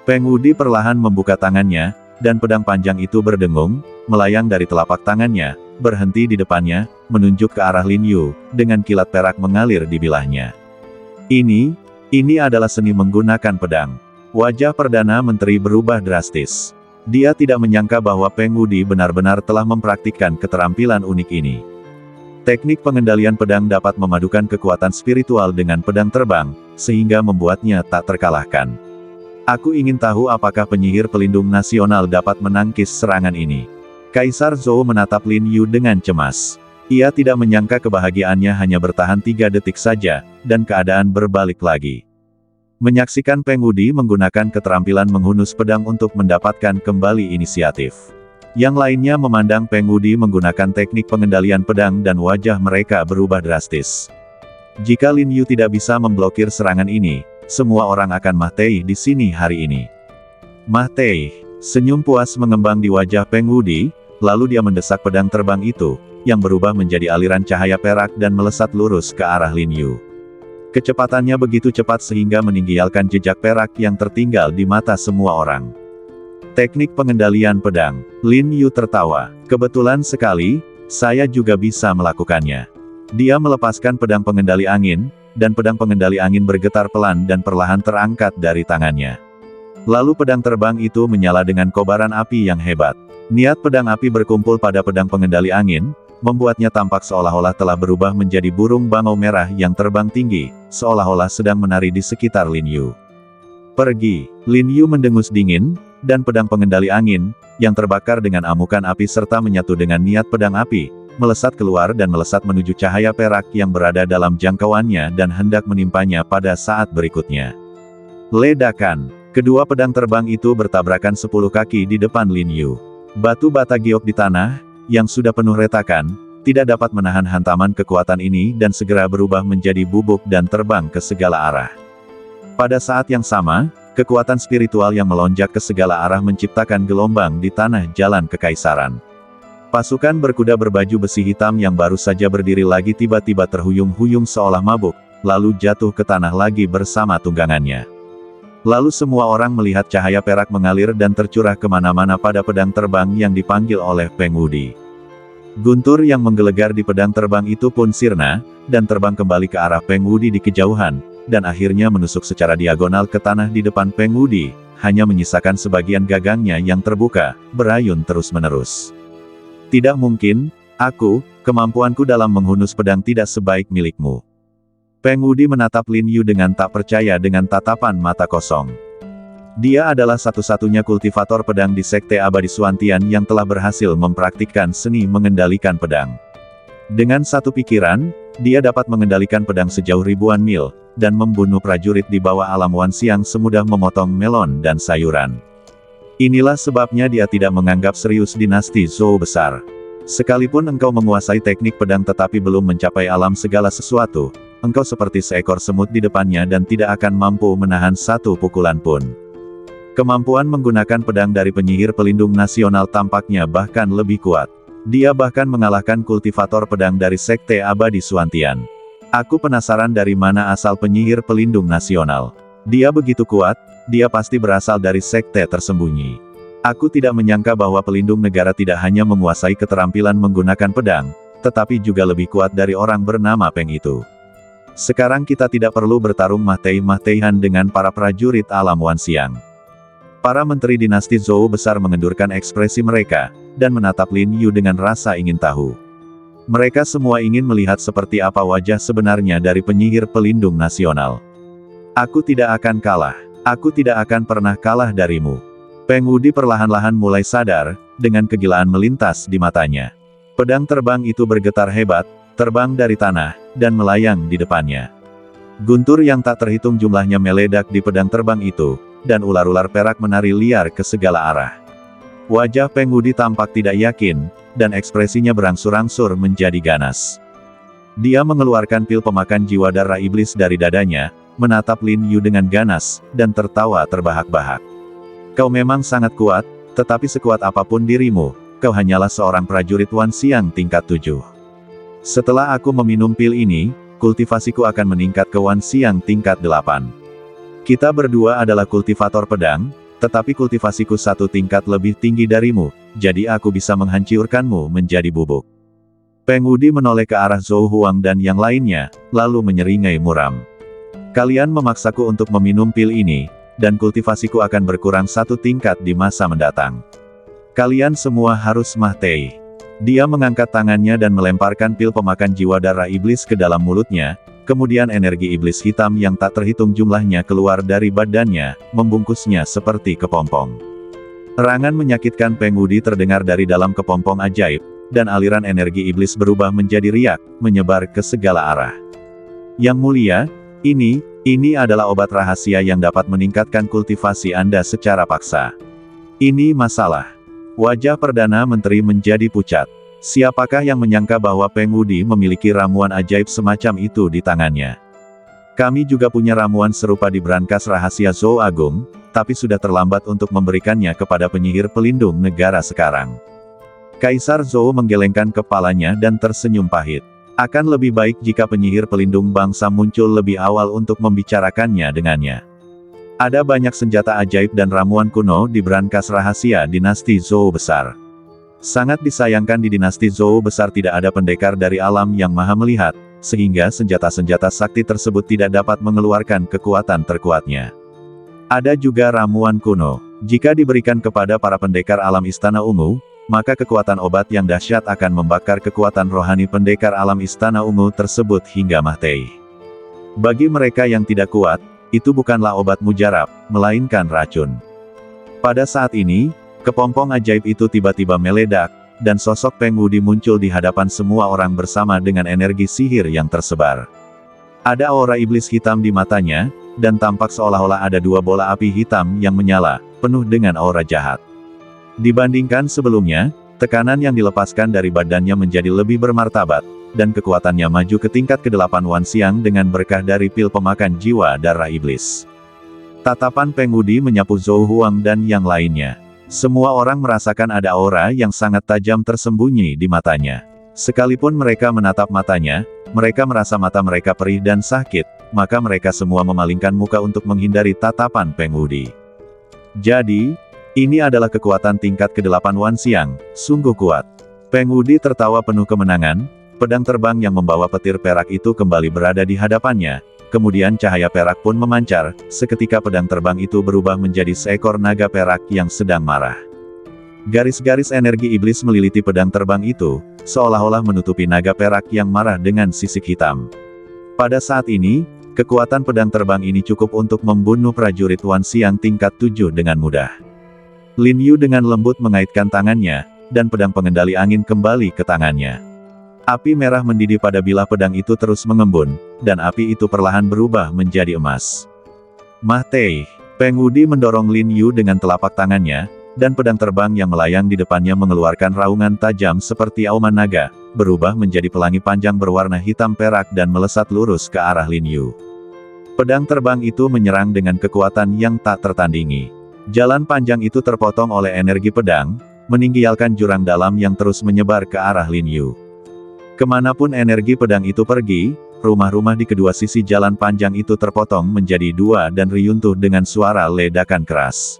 Peng Wudi perlahan membuka tangannya, dan pedang panjang itu berdengung, melayang dari telapak tangannya, berhenti di depannya, menunjuk ke arah Lin Yu, dengan kilat perak mengalir di bilahnya. Ini adalah seni menggunakan pedang. Wajah Perdana Menteri berubah drastis. Dia tidak menyangka bahwa Peng Wudi benar-benar telah mempraktikkan keterampilan unik ini. Teknik pengendalian pedang dapat memadukan kekuatan spiritual dengan pedang terbang, sehingga membuatnya tak terkalahkan. Aku ingin tahu apakah penyihir pelindung nasional dapat menangkis serangan ini. Kaisar Zhou menatap Lin Yu dengan cemas. Ia tidak menyangka kebahagiaannya hanya bertahan 3 detik saja, dan keadaan berbalik lagi. Menyaksikan Peng Wudi menggunakan keterampilan menghunus pedang untuk mendapatkan kembali inisiatif. Yang lainnya memandang Peng Wudi menggunakan teknik pengendalian pedang dan wajah mereka berubah drastis. Jika Lin Yu tidak bisa memblokir serangan ini, semua orang akan Mahtei di sini hari ini. Mahtei, senyum puas mengembang di wajah Peng Wudi, lalu dia mendesak pedang terbang itu, yang berubah menjadi aliran cahaya perak dan melesat lurus ke arah Lin Yu. Kecepatannya begitu cepat sehingga meninggalkan jejak perak yang tertinggal di mata semua orang. Teknik pengendalian pedang. Lin Yu tertawa. Kebetulan sekali, saya juga bisa melakukannya. Dia melepaskan pedang pengendali angin, dan pedang pengendali angin bergetar pelan dan perlahan terangkat dari tangannya. Lalu pedang terbang itu menyala dengan kobaran api yang hebat. Niat pedang api berkumpul pada pedang pengendali angin, membuatnya tampak seolah-olah telah berubah menjadi burung bangau merah yang terbang tinggi, seolah-olah sedang menari di sekitar Lin Yu. Pergi. Lin Yu mendengus dingin, dan pedang pengendali angin, yang terbakar dengan amukan api serta menyatu dengan niat pedang api, melesat keluar dan melesat menuju cahaya perak yang berada dalam jangkauannya dan hendak menimpanya pada saat berikutnya. Ledakan. Kedua pedang terbang itu bertabrakan 10 kaki di depan Lin Yu. Batu bata giok di tanah, yang sudah penuh retakan, tidak dapat menahan hantaman kekuatan ini dan segera berubah menjadi bubuk dan terbang ke segala arah. Pada saat yang sama, kekuatan spiritual yang melonjak ke segala arah menciptakan gelombang di tanah jalan kekaisaran. Pasukan berkuda berbaju besi hitam yang baru saja berdiri lagi tiba-tiba terhuyung-huyung seolah mabuk, lalu jatuh ke tanah lagi bersama tunggangannya. Lalu semua orang melihat cahaya perak mengalir dan tercurah kemana-mana pada pedang terbang yang dipanggil oleh Peng Wudi. Guntur yang menggelegar di pedang terbang itu pun sirna, dan terbang kembali ke arah Peng Wudi di kejauhan, dan akhirnya menusuk secara diagonal ke tanah di depan Peng Wudi, hanya menyisakan sebagian gagangnya yang terbuka, berayun terus-menerus. Tidak mungkin, kemampuanku dalam menghunus pedang tidak sebaik milikmu. Peng Wudi menatap Lin Yu dengan tak percaya dengan tatapan mata kosong. Dia adalah satu-satunya kultivator pedang di Sekte Abadi Suantian yang telah berhasil mempraktikkan seni mengendalikan pedang. Dengan satu pikiran, dia dapat mengendalikan pedang sejauh ribuan mil, dan membunuh prajurit di bawah alam Wan Xiang semudah memotong melon dan sayuran. Inilah sebabnya dia tidak menganggap serius dinasti Zhou besar. Sekalipun engkau menguasai teknik pedang tetapi belum mencapai alam segala sesuatu, engkau seperti seekor semut di depannya dan tidak akan mampu menahan satu pukulan pun. Kemampuan menggunakan pedang dari penyihir pelindung nasional tampaknya bahkan lebih kuat. Dia bahkan mengalahkan kultivator pedang dari Sekte Abadi Suantian. Aku penasaran dari mana asal penyihir pelindung nasional. Dia begitu kuat, dia pasti berasal dari sekte tersembunyi. Aku tidak menyangka bahwa pelindung negara tidak hanya menguasai keterampilan menggunakan pedang, tetapi juga lebih kuat dari orang bernama Peng itu. Sekarang kita tidak perlu bertarung mah-teh-mah-tehan dengan para prajurit alam Wan Xiang. Para menteri dinasti Zhou besar mengendurkan ekspresi mereka, dan menatap Lin Yu dengan rasa ingin tahu. Mereka semua ingin melihat seperti apa wajah sebenarnya dari penyihir pelindung nasional. Aku tidak akan kalah. Aku tidak akan pernah kalah darimu. Peng Wudi perlahan-lahan mulai sadar, dengan kegilaan melintas di matanya. Pedang terbang itu bergetar hebat, terbang dari tanah, dan melayang di depannya. Guntur yang tak terhitung jumlahnya meledak di pedang terbang itu, dan ular-ular perak menari liar ke segala arah. Wajah Peng Wudi tampak tidak yakin, dan ekspresinya berangsur-angsur menjadi ganas. Dia mengeluarkan pil pemakan jiwa darah iblis dari dadanya, menatap Lin Yu dengan ganas, dan tertawa terbahak-bahak. Kau memang sangat kuat, tetapi sekuat apapun dirimu, kau hanyalah seorang prajurit Wan Xiang tingkat 7. Setelah aku meminum pil ini, kultivasiku akan meningkat ke Wan Xiang tingkat 8. Kita berdua adalah kultivator pedang, tetapi kultivasiku satu tingkat lebih tinggi darimu, jadi aku bisa menghancurkanmu menjadi bubuk. Peng Wudi menoleh ke arah Zhou Huang dan yang lainnya, lalu menyeringai muram. Kalian memaksaku untuk meminum pil ini, dan kultivasiku akan berkurang satu tingkat di masa mendatang. Kalian semua harus mati. Dia mengangkat tangannya dan melemparkan pil pemakan jiwa darah iblis ke dalam mulutnya. Kemudian energi iblis hitam yang tak terhitung jumlahnya keluar dari badannya, membungkusnya seperti kepompong. Erangan menyakitkan Peng Wudi terdengar dari dalam kepompong ajaib, dan aliran energi iblis berubah menjadi riak, menyebar ke segala arah. Yang mulia, ini adalah obat rahasia yang dapat meningkatkan kultivasi Anda secara paksa. Ini masalah. Wajah Perdana Menteri menjadi pucat. Siapakah yang menyangka bahwa Peng Wudi memiliki ramuan ajaib semacam itu di tangannya? Kami juga punya ramuan serupa di brankas rahasia Zhou Agung, tapi sudah terlambat untuk memberikannya kepada penyihir pelindung negara sekarang. Kaisar Zhou menggelengkan kepalanya dan tersenyum pahit. Akan lebih baik jika penyihir pelindung bangsa muncul lebih awal untuk membicarakannya dengannya. Ada banyak senjata ajaib dan ramuan kuno di brankas rahasia dinasti Zhou besar. Sangat disayangkan di dinasti Zhou besar tidak ada pendekar dari alam yang maha melihat, sehingga senjata-senjata sakti tersebut tidak dapat mengeluarkan kekuatan terkuatnya. Ada juga ramuan kuno. Jika diberikan kepada para pendekar alam Istana Ungu, maka kekuatan obat yang dahsyat akan membakar kekuatan rohani pendekar alam Istana Ungu tersebut hingga mati. Bagi mereka yang tidak kuat, itu bukanlah obat mujarab, melainkan racun. Pada saat ini, kepompong ajaib itu tiba-tiba meledak, dan sosok Peng Wudi muncul di hadapan semua orang bersama dengan energi sihir yang tersebar. Ada aura iblis hitam di matanya, dan tampak seolah-olah ada dua bola api hitam yang menyala, penuh dengan aura jahat. Dibandingkan sebelumnya, tekanan yang dilepaskan dari badannya menjadi lebih bermartabat, dan kekuatannya maju ke tingkat ke-8 Wan Xiang dengan berkah dari pil pemakan jiwa darah iblis. Tatapan Peng Wudi menyapu Zhou Huang dan yang lainnya. Semua orang merasakan ada aura yang sangat tajam tersembunyi di matanya. Sekalipun mereka menatap matanya, mereka merasa mata mereka perih dan sakit, maka mereka semua memalingkan muka untuk menghindari tatapan Peng Wudi. Jadi, ini adalah kekuatan tingkat ke-8 Wan Xiang, sungguh kuat. Peng Wudi tertawa penuh kemenangan, pedang terbang yang membawa petir perak itu kembali berada di hadapannya. Kemudian cahaya perak pun memancar, seketika pedang terbang itu berubah menjadi seekor naga perak yang sedang marah. Garis-garis energi iblis meliliti pedang terbang itu, seolah-olah menutupi naga perak yang marah dengan sisik hitam. Pada saat ini, kekuatan pedang terbang ini cukup untuk membunuh prajurit Wan Xiang tingkat 7 dengan mudah. Lin Yu dengan lembut mengaitkan tangannya, dan pedang pengendali angin kembali ke tangannya. Api merah mendidih pada bilah pedang itu terus mengembun, dan api itu perlahan berubah menjadi emas. Mati! Peng Wudi mendorong Lin Yu dengan telapak tangannya, dan pedang terbang yang melayang di depannya mengeluarkan raungan tajam seperti auman naga, berubah menjadi pelangi panjang berwarna hitam perak dan melesat lurus ke arah Lin Yu. Pedang terbang itu menyerang dengan kekuatan yang tak tertandingi. Jalan panjang itu terpotong oleh energi pedang, meninggalkan jurang dalam yang terus menyebar ke arah Lin Yu. Kemanapun energi pedang itu pergi, rumah-rumah di kedua sisi jalan panjang itu terpotong menjadi dua dan runtuh dengan suara ledakan keras.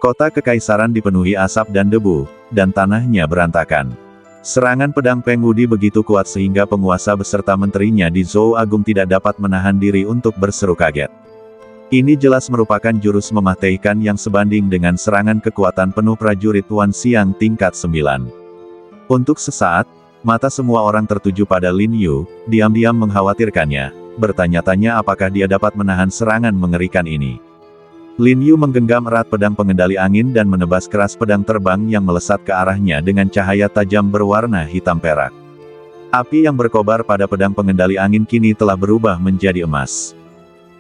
Kota Kekaisaran dipenuhi asap dan debu, dan tanahnya berantakan. Serangan pedang Peng Wudi begitu kuat sehingga penguasa beserta menterinya di Zhou Agung tidak dapat menahan diri untuk berseru kaget. Ini jelas merupakan jurus mematikan yang sebanding dengan serangan kekuatan penuh prajurit Wan Xiang tingkat 9. Untuk sesaat, mata semua orang tertuju pada Lin Yu, diam-diam mengkhawatirkannya, bertanya-tanya apakah dia dapat menahan serangan mengerikan ini. Lin Yu menggenggam erat pedang pengendali angin dan menebas keras pedang terbang yang melesat ke arahnya dengan cahaya tajam berwarna hitam perak. Api yang berkobar pada pedang pengendali angin kini telah berubah menjadi emas.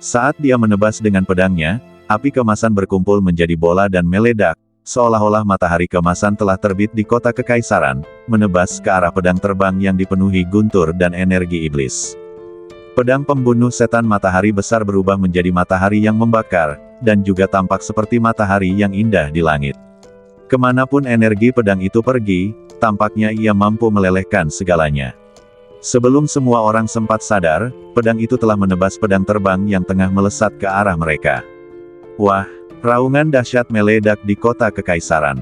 Saat dia menebas dengan pedangnya, api keemasan berkumpul menjadi bola dan meledak, seolah-olah matahari keemasan telah terbit di kota Kekaisaran, menebas ke arah pedang terbang yang dipenuhi guntur dan energi iblis. Pedang pembunuh setan matahari besar berubah menjadi matahari yang membakar, dan juga tampak seperti matahari yang indah di langit. Kemanapun energi pedang itu pergi, tampaknya ia mampu melelehkan segalanya. Sebelum semua orang sempat sadar, pedang itu telah menebas pedang terbang yang tengah melesat ke arah mereka. Wah, raungan dahsyat meledak di kota Kekaisaran.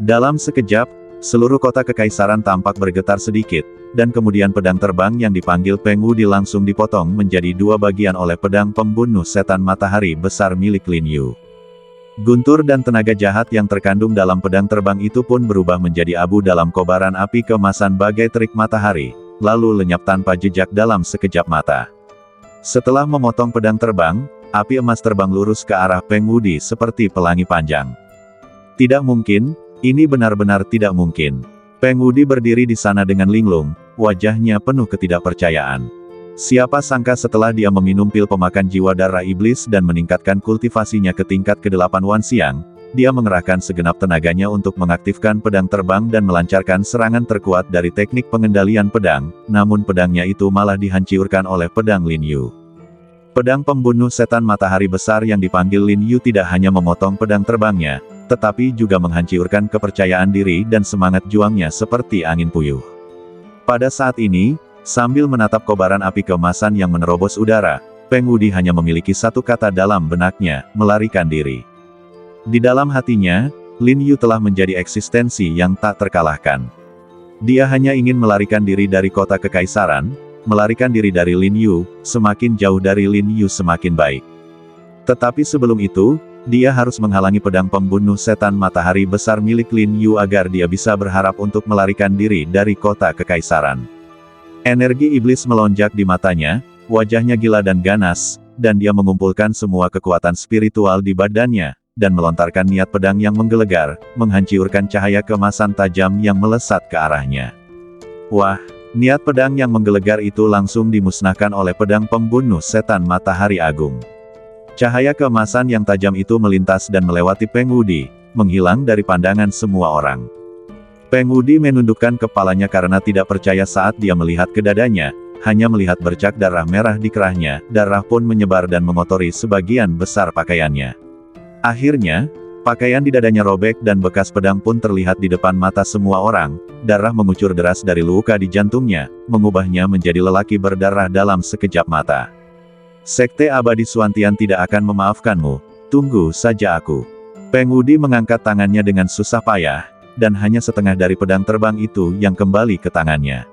Dalam sekejap, seluruh kota Kekaisaran tampak bergetar sedikit, dan kemudian pedang terbang yang dipanggil Peng Wudi langsung dipotong menjadi dua bagian oleh pedang pembunuh setan matahari besar milik Lin Yu. Guntur dan tenaga jahat yang terkandung dalam pedang terbang itu pun berubah menjadi abu dalam kobaran api keemasan bagai terik matahari, lalu lenyap tanpa jejak dalam sekejap mata. Setelah memotong pedang terbang, api emas terbang lurus ke arah Peng Wudi seperti pelangi panjang. Tidak mungkin, ini benar-benar tidak mungkin. Peng Wudi berdiri di sana dengan linglung, wajahnya penuh ketidakpercayaan. Siapa sangka setelah dia meminum pil pemakan jiwa darah iblis dan meningkatkan kultivasinya ke tingkat ke-8 Wan Xiang, dia mengerahkan segenap tenaganya untuk mengaktifkan pedang terbang dan melancarkan serangan terkuat dari teknik pengendalian pedang, namun pedangnya itu malah dihancurkan oleh pedang Lin Yu. Pedang pembunuh setan matahari besar yang dipanggil Lin Yu tidak hanya memotong pedang terbangnya, tetapi juga menghancurkan kepercayaan diri dan semangat juangnya seperti angin puyuh. Pada saat ini, sambil menatap kobaran api keemasan yang menerobos udara, Peng Wudi hanya memiliki satu kata dalam benaknya, melarikan diri. Di dalam hatinya, Lin Yu telah menjadi eksistensi yang tak terkalahkan. Dia hanya ingin melarikan diri dari kota Kekaisaran, melarikan diri dari Lin Yu, semakin jauh dari Lin Yu semakin baik. Tetapi sebelum itu, dia harus menghalangi pedang pembunuh setan matahari besar milik Lin Yu agar dia bisa berharap untuk melarikan diri dari kota Kekaisaran. Energi iblis melonjak di matanya, wajahnya gila dan ganas, dan dia mengumpulkan semua kekuatan spiritual di badannya, dan melontarkan niat pedang yang menggelegar, menghancurkan cahaya keemasan tajam yang melesat ke arahnya. Wah, niat pedang yang menggelegar itu langsung dimusnahkan oleh pedang pembunuh setan matahari agung. Cahaya keemasan yang tajam itu melintas dan melewati Peng Wudi, menghilang dari pandangan semua orang. Peng Wudi menundukkan kepalanya karena tidak percaya saat dia melihat ke dadanya, hanya melihat bercak darah merah di kerahnya, darah pun menyebar dan mengotori sebagian besar pakaiannya. Akhirnya, pakaian di dadanya robek dan bekas pedang pun terlihat di depan mata semua orang, darah mengucur deras dari luka di jantungnya, mengubahnya menjadi lelaki berdarah dalam sekejap mata. Sekte Abadi Suantian tidak akan memaafkanmu, tunggu saja aku. Peng Wudi mengangkat tangannya dengan susah payah, dan hanya setengah dari pedang terbang itu yang kembali ke tangannya.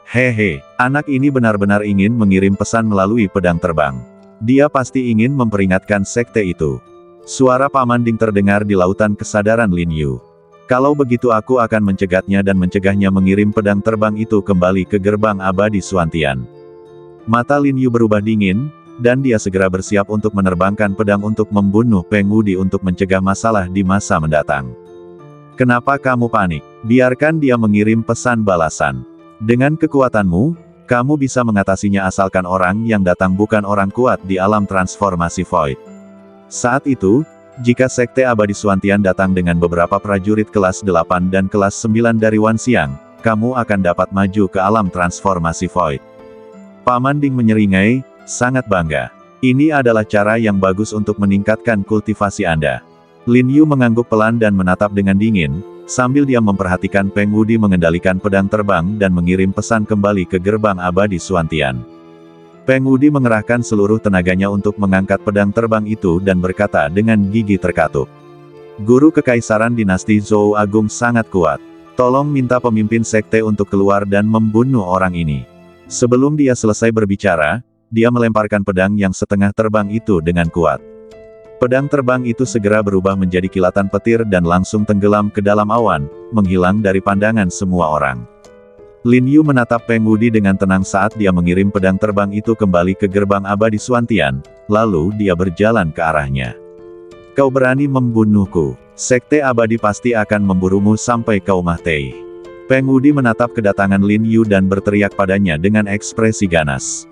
Hehe, anak ini benar-benar ingin mengirim pesan melalui pedang terbang. Dia pasti ingin memperingatkan sekte itu. Suara Paman Ding terdengar di lautan kesadaran Lin Yu. Kalau begitu aku akan mencegatnya dan mencegahnya mengirim pedang terbang itu kembali ke gerbang Abadi Suantian. Mata Lin Yu berubah dingin, dan dia segera bersiap untuk menerbangkan pedang untuk membunuh Peng Wudi untuk mencegah masalah di masa mendatang. Kenapa kamu panik? Biarkan dia mengirim pesan balasan. Dengan kekuatanmu, kamu bisa mengatasinya asalkan orang yang datang bukan orang kuat di alam transformasi Void. Saat itu, jika Sekte Abadi Suantian datang dengan beberapa prajurit kelas 8 dan kelas 9 dari Wan Xiang, kamu akan dapat maju ke alam transformasi Void. Paman Ding menyeringai, sangat bangga. Ini adalah cara yang bagus untuk meningkatkan kultivasi Anda. Lin Yu mengangguk pelan dan menatap dengan dingin, sambil dia memperhatikan Peng Wudi mengendalikan pedang terbang dan mengirim pesan kembali ke gerbang abadi Suantian. Peng Wudi mengerahkan seluruh tenaganya untuk mengangkat pedang terbang itu dan berkata dengan gigi terkatup. Guru Kekaisaran Dinasti Zhou Agung sangat kuat. Tolong minta pemimpin sekte untuk keluar dan membunuh orang ini. Sebelum dia selesai berbicara, dia melemparkan pedang yang setengah terbang itu dengan kuat. Pedang terbang itu segera berubah menjadi kilatan petir dan langsung tenggelam ke dalam awan, menghilang dari pandangan semua orang. Lin Yu menatap Peng Wudi dengan tenang saat dia mengirim pedang terbang itu kembali ke gerbang abadi Suantian, lalu dia berjalan ke arahnya. Kau berani membunuhku? Sekte abadi pasti akan memburumu sampai kau mati. Peng Wudi menatap kedatangan Lin Yu dan berteriak padanya dengan ekspresi ganas.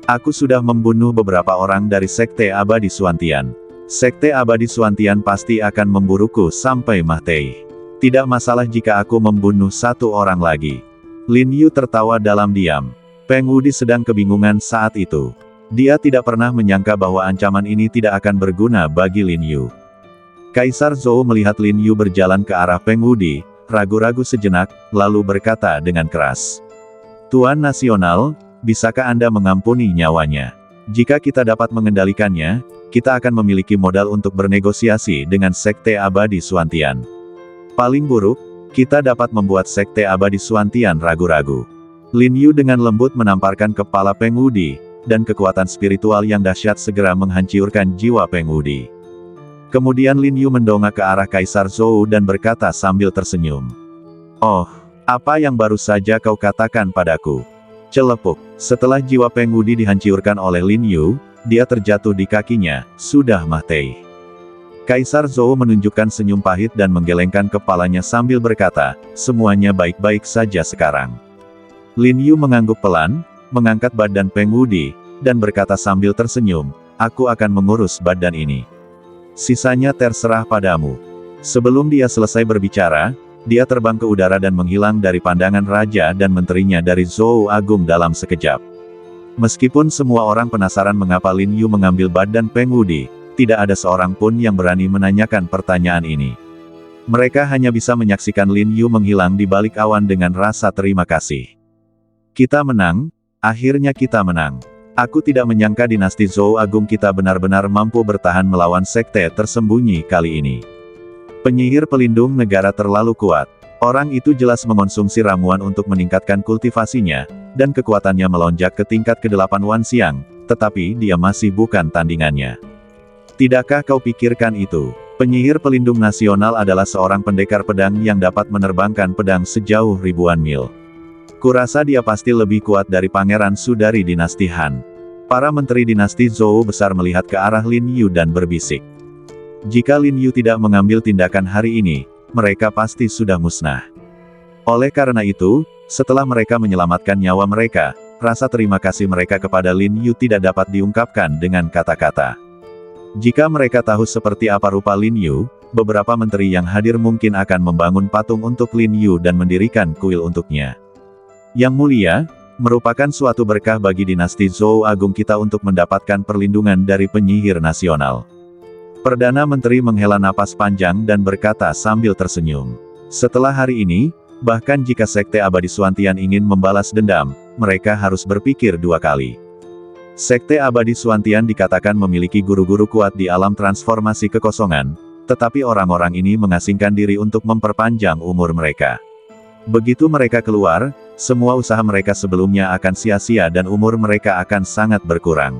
Aku sudah membunuh beberapa orang dari Sekte Abadi Suantian. Sekte Abadi Suantian pasti akan memburuku sampai mati. Tidak masalah jika aku membunuh satu orang lagi. Lin Yu tertawa dalam diam. Peng Wudi sedang kebingungan saat itu. Dia tidak pernah menyangka bahwa ancaman ini tidak akan berguna bagi Lin Yu. Kaisar Zhou melihat Lin Yu berjalan ke arah Peng Wudi, ragu-ragu sejenak, lalu berkata dengan keras. Tuan Nasional, bisakah Anda mengampuni nyawanya? Jika kita dapat mengendalikannya, kita akan memiliki modal untuk bernegosiasi dengan Sekte Abadi Suantian. Paling buruk, kita dapat membuat Sekte Abadi Suantian ragu-ragu. Lin Yu dengan lembut menamparkan kepala Peng Wudi, dan kekuatan spiritual yang dahsyat segera menghancurkan jiwa Peng Wudi. Kemudian Lin Yu mendongak ke arah Kaisar Zhou dan berkata sambil tersenyum. Oh, apa yang baru saja kau katakan padaku? Celepuk. Setelah jiwa Peng Wudi dihancurkan oleh Lin Yu, dia terjatuh di kakinya, sudah mati. Kaisar Zhou menunjukkan senyum pahit dan menggelengkan kepalanya sambil berkata, semuanya baik-baik saja sekarang. Lin Yu mengangguk pelan, mengangkat badan Peng Wudi, dan berkata sambil tersenyum, aku akan mengurus badan ini. Sisanya terserah padamu. Sebelum dia selesai berbicara, dia terbang ke udara dan menghilang dari pandangan raja dan menterinya dari Zhou Agung dalam sekejap. Meskipun semua orang penasaran mengapa Lin Yu mengambil badan Peng Wudi, tidak ada seorang pun yang berani menanyakan pertanyaan ini. Mereka hanya bisa menyaksikan Lin Yu menghilang di balik awan dengan rasa terima kasih. Kita menang, akhirnya kita menang. Aku tidak menyangka dinasti Zhou Agung kita benar-benar mampu bertahan melawan sekte tersembunyi kali ini. Penyihir pelindung negara terlalu kuat. Orang itu jelas mengonsumsi ramuan untuk meningkatkan kultivasinya, dan kekuatannya melonjak ke tingkat ke-8 Wan Xiang, tetapi dia masih bukan tandingannya. Tidakkah kau pikirkan itu? Penyihir pelindung nasional adalah seorang pendekar pedang yang dapat menerbangkan pedang sejauh ribuan mil. Kurasa dia pasti lebih kuat dari Pangeran Su dari dinasti Han. Para menteri dinasti Zhou besar melihat ke arah Lin Yu dan berbisik. Jika Lin Yu tidak mengambil tindakan hari ini, mereka pasti sudah musnah. Oleh karena itu, setelah mereka menyelamatkan nyawa mereka, rasa terima kasih mereka kepada Lin Yu tidak dapat diungkapkan dengan kata-kata. Jika mereka tahu seperti apa rupa Lin Yu, beberapa menteri yang hadir mungkin akan membangun patung untuk Lin Yu dan mendirikan kuil untuknya. Yang mulia, merupakan suatu berkah bagi dinasti Zhou Agung kita untuk mendapatkan perlindungan dari penyihir nasional. Perdana Menteri menghela napas panjang dan berkata sambil tersenyum. Setelah hari ini, bahkan jika Sekte Abadi Suantian ingin membalas dendam, mereka harus berpikir dua kali. Sekte Abadi Suantian dikatakan memiliki guru-guru kuat di alam transformasi kekosongan, tetapi orang-orang ini mengasingkan diri untuk memperpanjang umur mereka. Begitu mereka keluar, semua usaha mereka sebelumnya akan sia-sia dan umur mereka akan sangat berkurang.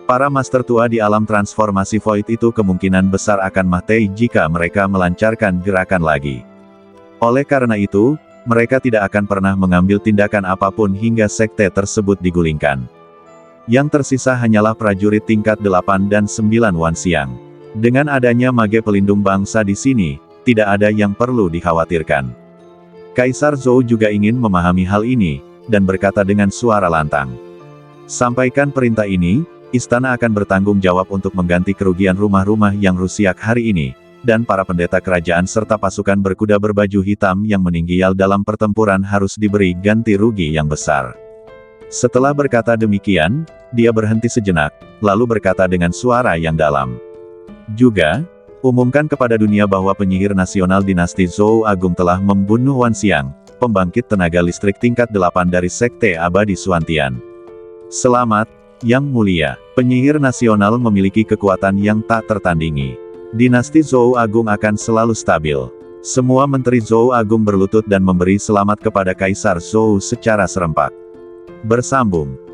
Para master tua di alam transformasi Void itu kemungkinan besar akan mati jika mereka melancarkan gerakan lagi. Oleh karena itu, mereka tidak akan pernah mengambil tindakan apapun hingga sekte tersebut digulingkan. Yang tersisa hanyalah prajurit tingkat 8 dan 9 Wan Xiang. Dengan adanya mage pelindung bangsa di sini, tidak ada yang perlu dikhawatirkan. Kaisar Zhou juga ingin memahami hal ini, dan berkata dengan suara lantang. Sampaikan perintah ini, istana akan bertanggung jawab untuk mengganti kerugian rumah-rumah yang rusak hari ini, dan para pendeta kerajaan serta pasukan berkuda berbaju hitam yang meninggal dalam pertempuran harus diberi ganti rugi yang besar. Setelah berkata demikian, dia berhenti sejenak, lalu berkata dengan suara yang dalam. Juga, Umumkan kepada dunia bahwa penyihir nasional dinasti Zhou Agung telah membunuh Wan Xiang, pembangkit tenaga listrik tingkat 8 dari Sekte Abadi Suantian. Selamat, Yang Mulia. Penyihir nasional memiliki kekuatan yang tak tertandingi. Dinasti Zhou Agung akan selalu stabil. Semua menteri Zhou Agung berlutut dan memberi selamat kepada Kaisar Zhou secara serempak. Bersambung.